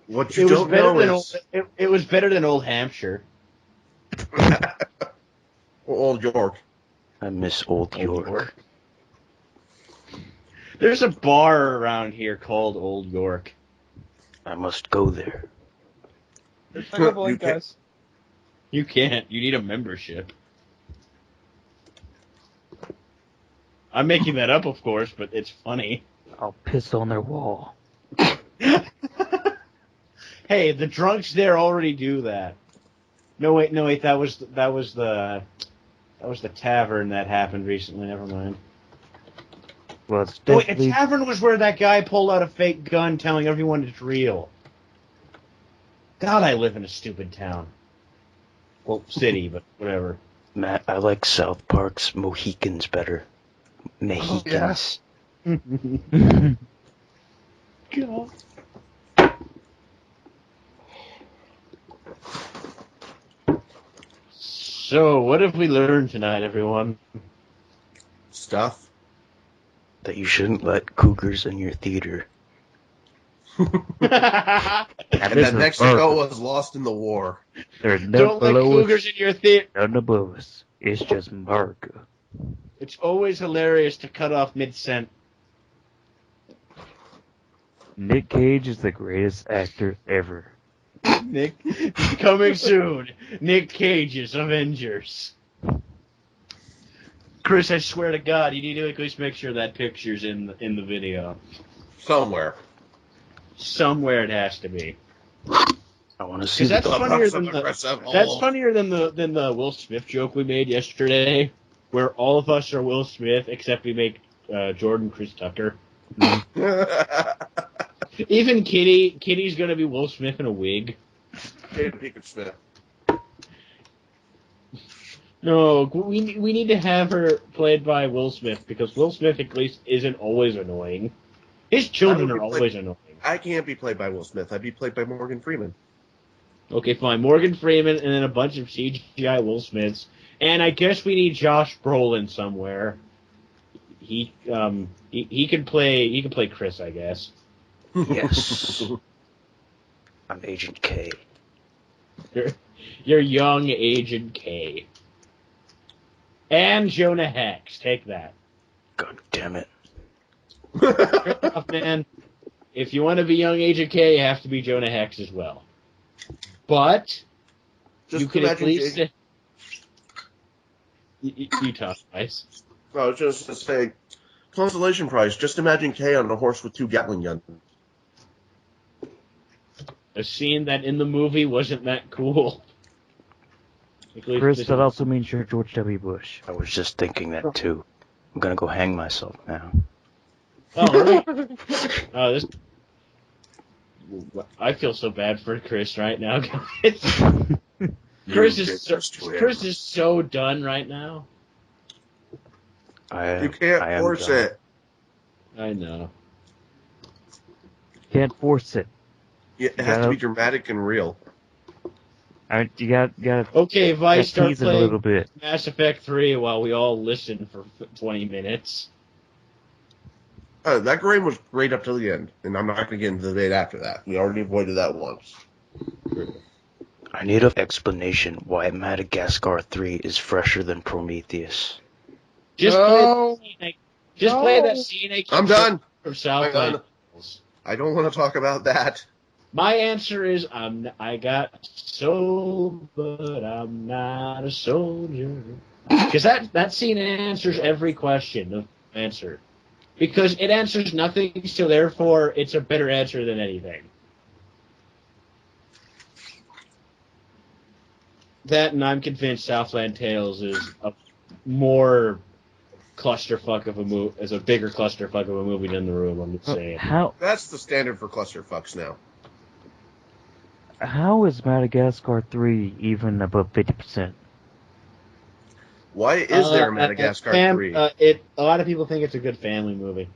What It you was don't better know than is it was better than Old Hampshire. Old York. I miss Old York. There's a bar around here called Old York. I must go there. Check out the link, You can't- guys. You can't. You need a membership. I'm making that up, of course, but it's funny. I'll piss on their wall. Hey, the drunks there already do that. No wait, that was the tavern that happened recently. Never mind. Well, it's Wait, a definitely tavern was where that guy pulled out a fake gun telling everyone it's real. God, I live in a stupid town. Well, city, but whatever. Matt, I like South Park's Mohicans better. Mexicans. God. So, what have we learned tonight, everyone? Stuff. That you shouldn't let cougars in your theater. And that Mexico was lost in the war. There's no Don't let below cougars us, in your theater. none above us. It's just America. It's always hilarious to cut off mid-sentence. Nick Cage is the greatest actor ever. Nick, coming soon. Nick Cage's Avengers. Chris, I swear to God, you need to at least make sure that picture's in the video. Somewhere. Somewhere it has to be. I want to see Because that's funnier than That's funnier than the Will Smith joke we made yesterday, where all of us are Will Smith except we make Jordan Chris Tucker. Even Kitty's gonna be Will Smith in a wig. Smith. No, we need to have her played by Will Smith because Will Smith at least isn't always annoying. His children are always annoying. I can't be played by Will Smith. I'd be played by Morgan Freeman. Okay, fine. Morgan Freeman and then a bunch of CGI Will Smiths, and I guess we need Josh Brolin somewhere. He can play Chris, I guess. Yes. I'm Agent K. You're young Agent K. And Jonah Hex. Take that. God damn it. Man, if you want to be young Agent K, you have to be Jonah Hex as well. But Just you could at least imagine you talk, Ice. I was just to say, consolation prize. Just imagine Kay on a horse with 2 Gatling guns. A scene that in the movie wasn't that cool. Chris, that also means you're George W. Bush. I was just thinking that too. I'm gonna go hang myself now. Oh, really? Oh, this. I feel so bad for Chris right now, guys. Chris is so done right now. You can't force it. I know. Can't force it. It has to be dramatic and real. You got. Okay, Vice, start playing a little bit. Mass Effect 3 while we all listen for 20 minutes. That game was great up till the end, and I'm not going to get into the debate after that. We already avoided that once. I need an explanation why Madagascar 3 is fresher than Prometheus. Just play that scene. I'm done. From Southland. I don't want to talk about that. My answer is I got soul, but I'm not a soldier. Because that scene answers every question of answer. Because it answers nothing, so therefore it's a better answer than anything. That, and I'm convinced Southland Tales is a more clusterfuck of a movie, is a bigger clusterfuck of a movie than The Room. I'm just saying. That's the standard for clusterfucks now. How is Madagascar 3 even above 50%? Why is there a Madagascar 3? A lot of people think it's a good family movie.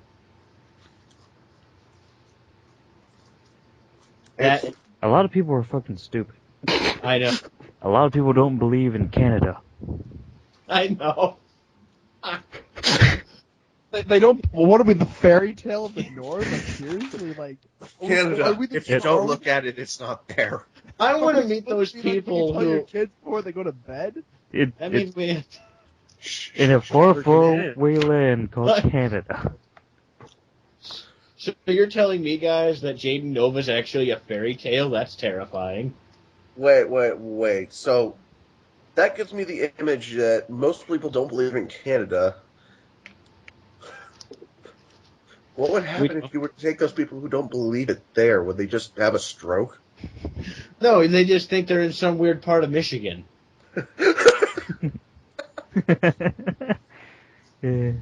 A lot of people are fucking stupid. I know. A lot of people don't believe in Canada. I know. They don't. Well, what are we, the fairy tale of the North? Like, seriously, like Canada. If you don't look at it, it's not there. I want to meet those people tell who. your kids before they go to bed. In a far, far away land called Canada. So you're telling me, guys, that Jaden Nova's actually a fairy tale? That's terrifying. Wait. So that gives me the image that most people don't believe in Canada. What would happen if you were to take those people who don't believe it there? Would they just have a stroke? No, they just think they're in some weird part of Michigan. Yeah.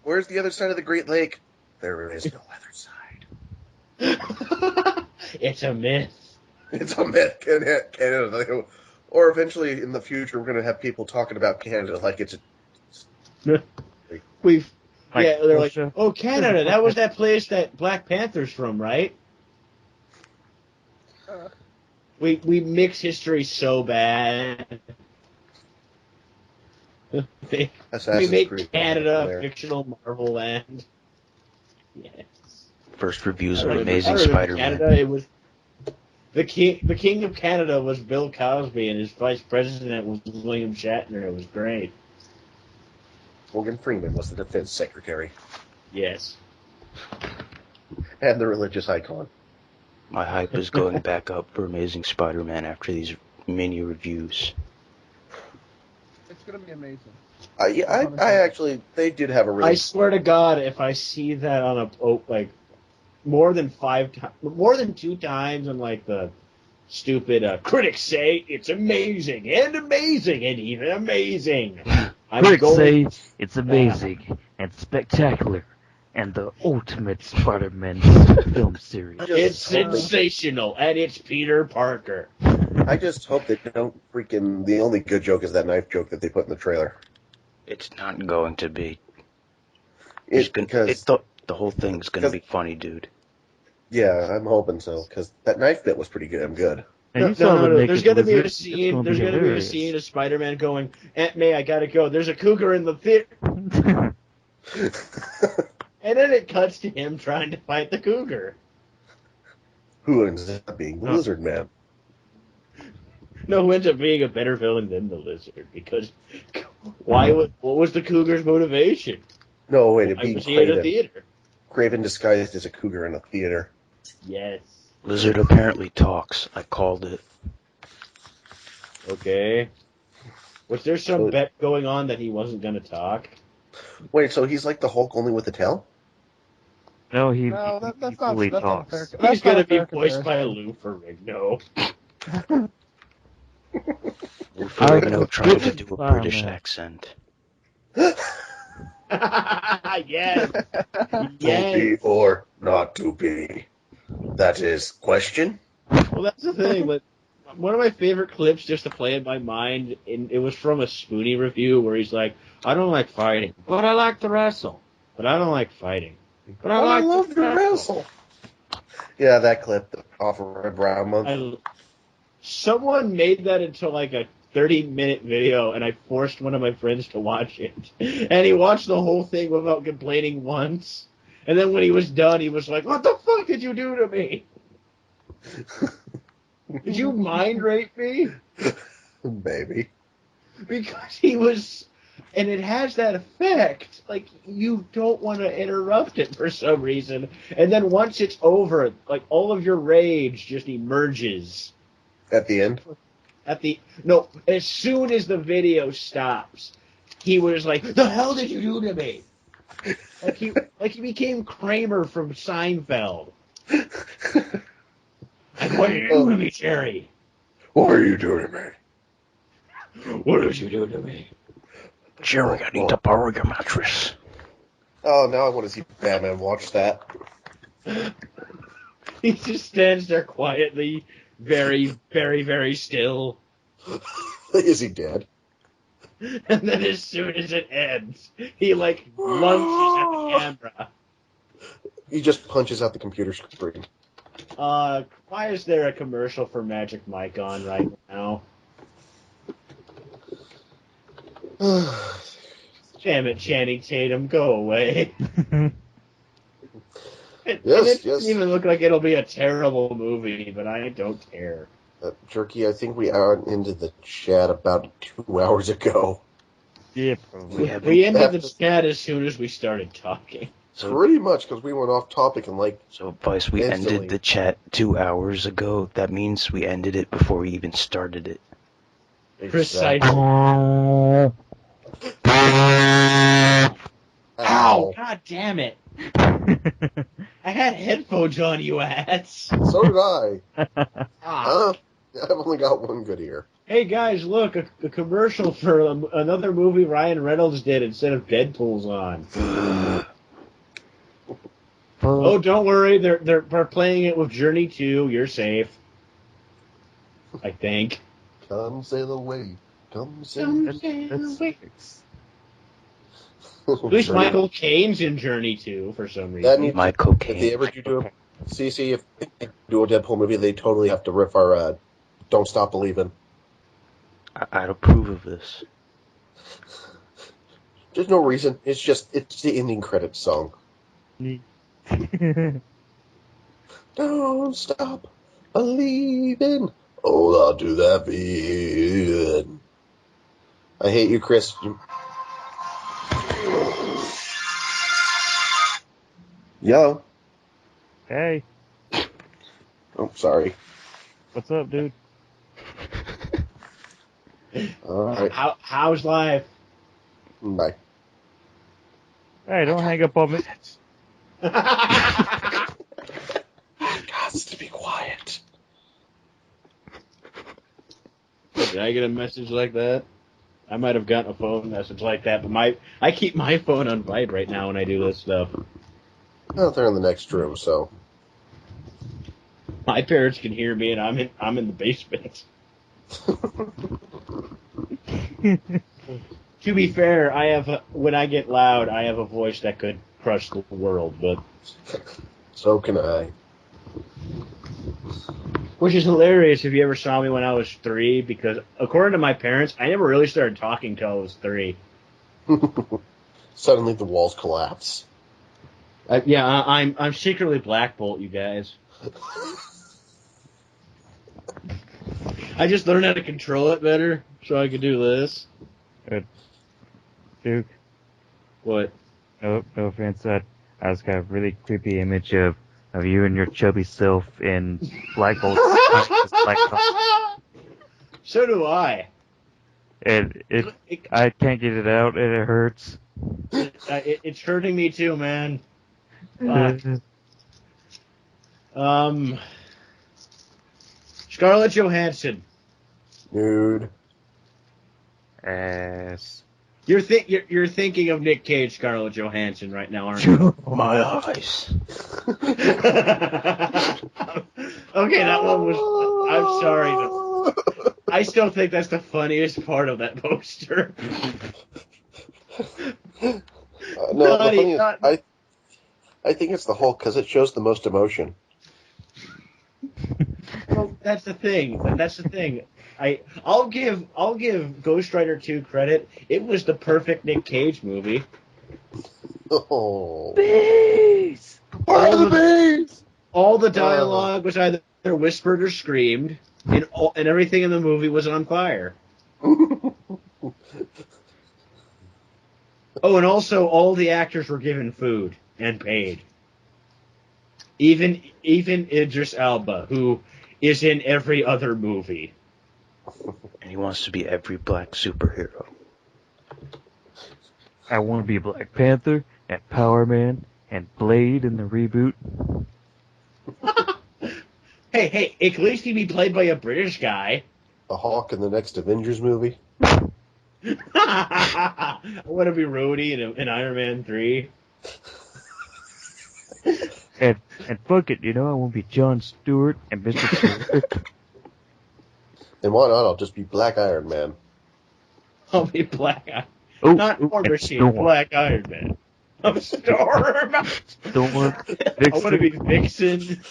Where's the other side of the Great Lake? There is no other side. It's a myth. It's a myth, Canada. Or eventually, in the future, we're going to have people talking about Canada like it's a... We've Like, they're like, Russia. oh, Canada, that was that place that Black Panther's from, right? We mix history so bad. we Assassin's make Creed. Canada a fictional Marvel land. Yes. First reviews I of remember Amazing Spider-Man. Canada, it was the king of Canada was Bill Cosby, and his vice president was William Shatner. It was great. Morgan Freeman was the defense secretary. Yes. And the religious icon. My hype is going back up for Amazing Spider-Man after these mini reviews. It's gonna be amazing. I actually, they did have a really... I swear to God, if I see that on more than 2 times on like the stupid critics say it's amazing and even amazing. Critics say it's amazing and spectacular and the ultimate Spider-Man film series. It's sensational and it's Peter Parker. I just hope they don't freaking... The only good joke is that knife joke that they put in the trailer. It's not going to be. Because... The whole thing's gonna be funny, dude. Yeah, I'm hoping so, because that knife bit was pretty good. And No. There's gonna be a Lizard, scene. There's gonna be a scene of Spider-Man going, Aunt May, I gotta go. There's a cougar in the theater. And then it cuts to him trying to fight the cougar. Who ends up being the Lizard Man? No, who ends up being a better villain than the Lizard? Because what was the cougar's motivation? No, wait, it'd I be was in a theater. Craven disguised as a cougar in a theater. Yes. Lizard apparently talks. I called it. Okay. Was there some bet going on that he wasn't going to talk? Wait, so he's like the Hulk only with a tail? No, No, he that's fully not talks. fair. He's going to be fair voiced by a comparison. Lou Ferrigno. Ferrigno trying to do a Oh, British man. accent. Yes. To Yes. be or not to be? That is question? Well, that's the thing. But one of my favorite clips, just to play in my mind, it was from a Spoonie review where he's like, I don't like fighting, but I like to wrestle. But I don't like fighting. But I love to wrestle. Yeah, that clip off of Red Brown Month. Someone made that into like a 30-minute video, and I forced one of my friends to watch it. And he watched the whole thing without complaining once. And then when he was done, he was like, what the fuck did you do to me? Did you mind rape me? Baby. Because he was... And it has that effect. Like, you don't want to interrupt it for some reason. And then once it's over, like, all of your rage just emerges. At the end? No, as soon as the video stops, he was like, the hell did you do to me? Like he became Kramer from Seinfeld. Like, what did you do to me, Jerry? What are you doing to me? What did you do to me? Jerry, I need to borrow your mattress. Oh, now I want to see Batman watch that. He just stands there quietly, very, very, very still. Is he dead? And then as soon as it ends, he, like, lunges at the camera. He just punches out the computer screen. Why is there a commercial for Magic Mike on right now? Damn it, Channing Tatum, go away. It doesn't even look like it'll be a terrible movie, but I don't care. Jerky, I think we are into the chat about 2 hours ago. Yeah, We ended the chat as soon as we started talking. Pretty much, because we went off topic and So, Vice, we ended the chat 2 hours ago. That means we ended it before we even started it. Precisely. Ow! God damn it! I had headphones on, you ass. So did I. I've only got one good ear. Hey guys, look, a commercial for another movie Ryan Reynolds did instead of Deadpool's on. Oh, don't worry, they're playing it with Journey 2. You're safe. I think. Come sail away. Come sail away. At least Michael Caine's in Journey 2 for some reason. Michael If Caine. they ever do a CC, if they do a Deadpool movie, they totally have to riff our "Don't Stop Believing." I'd approve of this. There's no reason. It's the ending credits song. Don't stop believing. Oh, I'll do that being. I hate you, Chris. Yo. Hey, Oh, sorry. what's up, dude? All right. How's life? Bye. Hey, don't hang up on me. Got to be quiet. Did I get a message like that? I might have gotten a phone message like that, but I keep my phone on vibrate now when I do this stuff. Well, they're in the next room, so. My parents can hear me, and I'm in the basement. To be fair, when I get loud, I have a voice that could crush the world, but So can I. which is hilarious if you ever saw me when I was 3, because according to my parents, I never really started talking till I was 3. Suddenly the walls collapse. I'm secretly Black Bolt, you guys. I just learned how to control it better, so I could do this. Duke, What? no offense, I just got a really creepy image of you and your chubby self in Black Bolt. So do I. And I can't get it out, and it hurts. It's hurting me too, man. Scarlett Johansson. Dude. Ass. You're thinking of Nick Cage, Scarlett Johansson right now, aren't you? My eyes. Okay, that one was. I'm sorry. I still think that's the funniest part of that poster. No, the funny is, I think it's the Hulk because it shows the most emotion. Well, that's the thing. I'll give Ghost Rider 2 credit. It was the perfect Nick Cage movie. Oh. Bees! Where are the bees? All the dialogue was either whispered or screamed, and everything in the movie was on fire. Oh, and also all the actors were given food and paid. Even Idris Elba, who is in every other movie. And he wants to be every black superhero. I want to be Black Panther and Power Man and Blade in the reboot. Hey, at least he'd be played by a British guy. The Hawk in the next Avengers movie. I want to be Rhodey in Iron Man 3. And fuck it, I want to be Jon Stewart and Mr. Terrific. And why not? I'll just be Black Iron Man. I'll be Black Iron Not War Machine, Black Iron Man. I'm Storm. Storm. I want to be Vixen.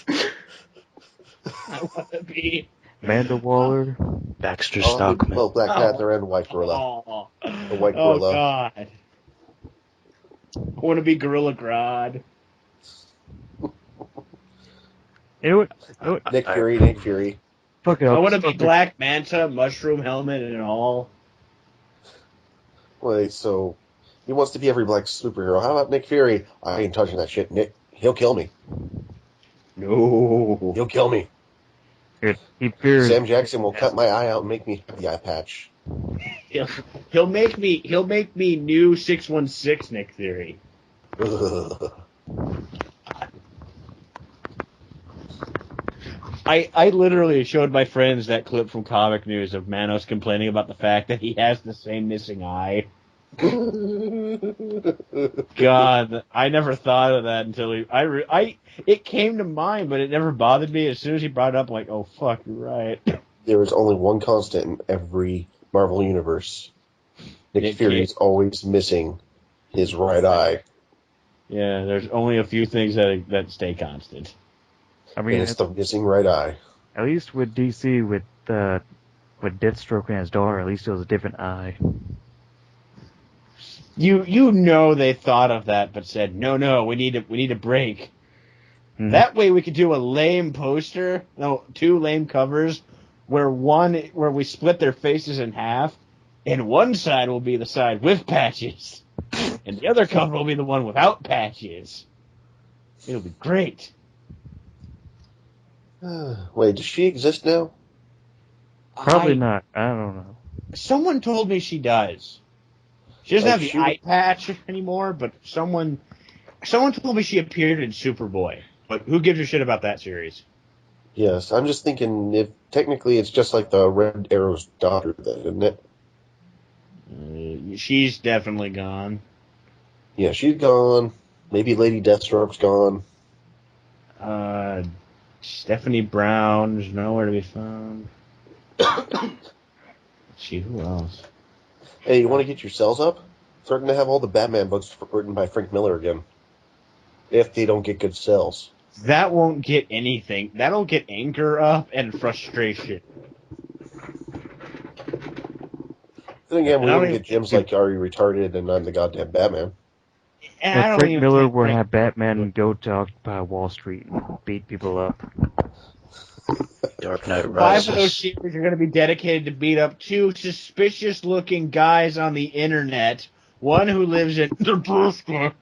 I want to be Amanda Waller. Baxter Stockman. Well, Black Panther and White Gorilla. The White Gorilla. Oh, God. I want to be Gorilla Grodd. You know what? Nick Fury. Fuck it. I want to be Black Manta, mushroom helmet, and all. Wait, so he wants to be every black superhero. How about Nick Fury? I ain't touching that shit. Nick, he'll kill me. No. He'll kill me. He fears. Sam Jackson will cut my eye out and make me have the eye patch. He'll make me new 616 Nick Fury. I literally showed my friends that clip from Comic News of Manos complaining about the fact that he has the same missing eye. God, I never thought of that until it came to mind, but it never bothered me. As soon as he brought it up, I'm like, oh fuck, you're right. There is only one constant in every Marvel universe. Nick Fury's always missing his right eye. Yeah, there's only a few things that stay constant. I mean, And it's the missing right eye. At least with DC, with Deathstroke and his daughter, at least it was a different eye. You know they thought of that, but said no, we need a break. Mm-hmm. That way we could do a lame poster, two lame covers, where we split their faces in half, and one side will be the side with patches, and the other cover will be the one without patches. It'll be great. Wait, does she exist now? Probably not. I don't know. Someone told me she does. She doesn't have the eye patch anymore, but someone told me she appeared in Superboy. But who gives a shit about that series? Yes, I'm just thinking if technically it's just like the Red Arrow's daughter, then, isn't it? She's definitely gone. Yeah, she's gone. Maybe Lady Deathstroke's gone. Stephanie Brown is nowhere to be found. Let's see, who else? Hey, you want to get your cells up? Starting to have all the Batman books written by Frank Miller again. If they don't get good sales. That won't get anything. That'll get anger up and frustration. Then again, we wouldn't get gems like Are You Retarded and I'm the Goddamn Batman. And I don't Frank even Miller will have Batman go to Occupy Wall Street and beat people up. Dark Knight Five Rises. of those series are going to be dedicated to beat up two suspicious-looking guys on the internet. One who lives in Nebraska.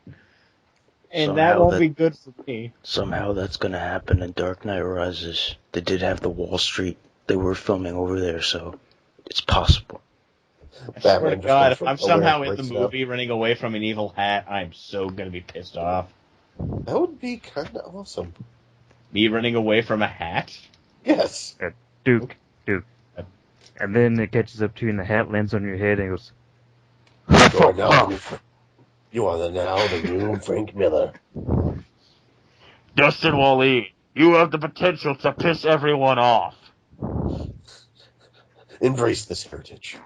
And that won't be good for me. Somehow that's going to happen in Dark Knight Rises. They did have the Wall Street. They were filming over there, so it's possible. I swear to God, if I'm somehow in the movie running away from an evil hat, I'm so going to be pissed off. That would be kind of awesome. Me running away from a hat? Yes. Duke. And then it catches up to you and the hat lands on your head and goes, You are now the new Frank Miller. Dustin Wally, you have the potential to piss everyone off. Embrace this heritage.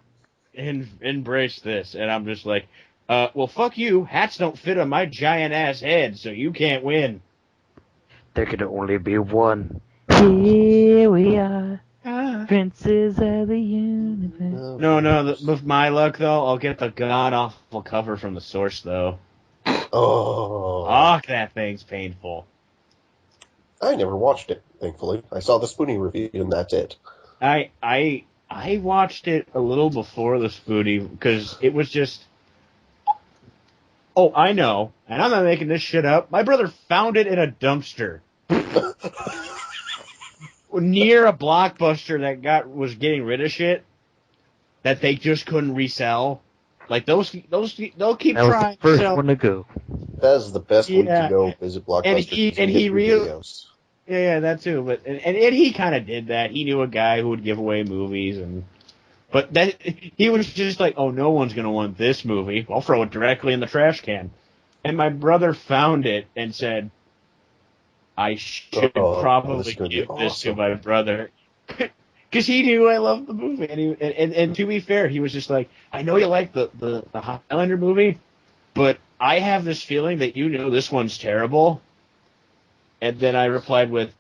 Embrace this. And I'm just like, well, fuck you. Hats don't fit on my giant-ass head, so you can't win. There can only be one. Here we are, princes of the universe. No, with my luck, though, I'll get the god-awful cover from the source, though. Oh. Fuck, that thing's painful. I never watched it, thankfully. I saw the Spoonie review, and that's it. I watched it a little before the Spoonie, because it was just... Oh, I know, and I'm not making this shit up. My brother found it in a dumpster. Near a Blockbuster that was getting rid of shit that they just couldn't resell. Like they'll keep trying. That was the first one to go. That is the best week to go visit Blockbuster. And he really, yeah, that too. But and he kind of did that. He knew a guy who would give away movies, but that he was just like, oh, no one's gonna want this movie. I'll throw it directly in the trash can. And my brother found it and said, I should probably give this to my brother. Because he knew I loved the movie. And to be fair, he was just like, I know you like the Highlander movie, but I have this feeling that you know this one's terrible. And then I replied with,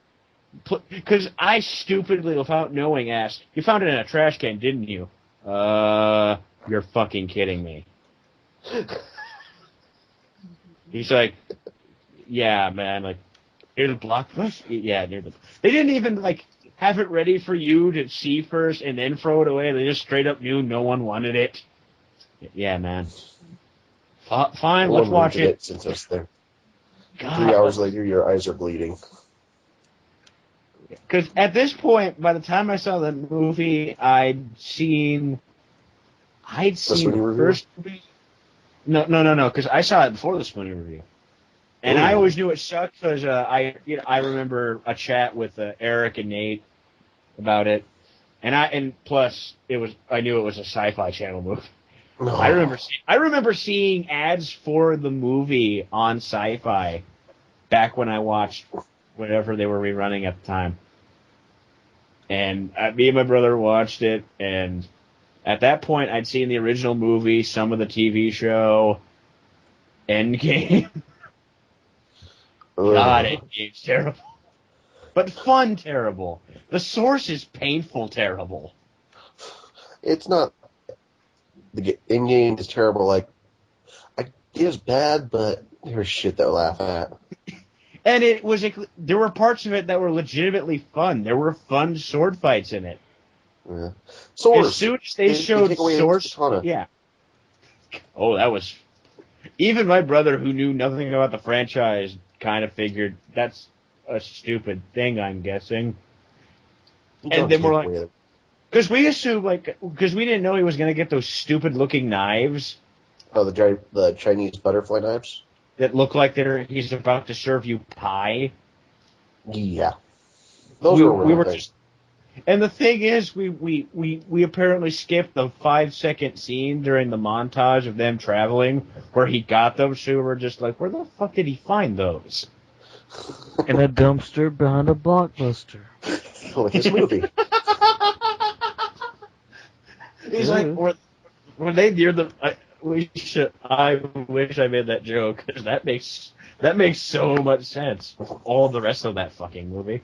because I stupidly, without knowing, asked, you found it in a trash can, didn't you? You're fucking kidding me. He's like, yeah, man, like, near the Blockbuster? Yeah, near the... They didn't even, like, have it ready for you to see first and then throw it away. They just straight up knew no one wanted it. Yeah, man. Fine, let's watch it. Since I was there. God. 3 hours later, your eyes are bleeding. Because at this point, by the time I saw the movie, I'd seen the first movie. No, because I saw it before the Spoonie review. And I always knew it sucked because I remember a chat with Eric and Nate about it, and plus I knew it was a Sci-Fi Channel movie. No. I remember seeing ads for the movie on Sci-Fi back when I watched whatever they were rerunning at the time. And me and my brother watched it, and at that point I'd seen the original movie, some of the TV show, Endgame. God, Endgame's terrible. But fun terrible. The Source is painful terrible. It's not. The in-game is terrible. Like, it is bad, but there's shit they'll laugh at. And there were parts of it that were legitimately fun. There were fun sword fights in it. Yeah. Source. As soon as they showed Source, yeah. Oh, that was. Even my brother, who knew nothing about the franchise, kind of figured that's a stupid thing, I'm guessing. And then we're like, because we assumed, because we didn't know he was going to get those stupid-looking knives. Oh, the Chinese butterfly knives? That look like he's about to serve you pie. Yeah. Those are we were just. And the thing is, we apparently skipped the 5-second scene during the montage of them traveling where he got them, so we were just like, where the fuck did he find those? In a dumpster behind a Blockbuster. Like this movie. He's like, when they near the... I wish I made that joke, because that makes so much sense with all the rest of that fucking movie.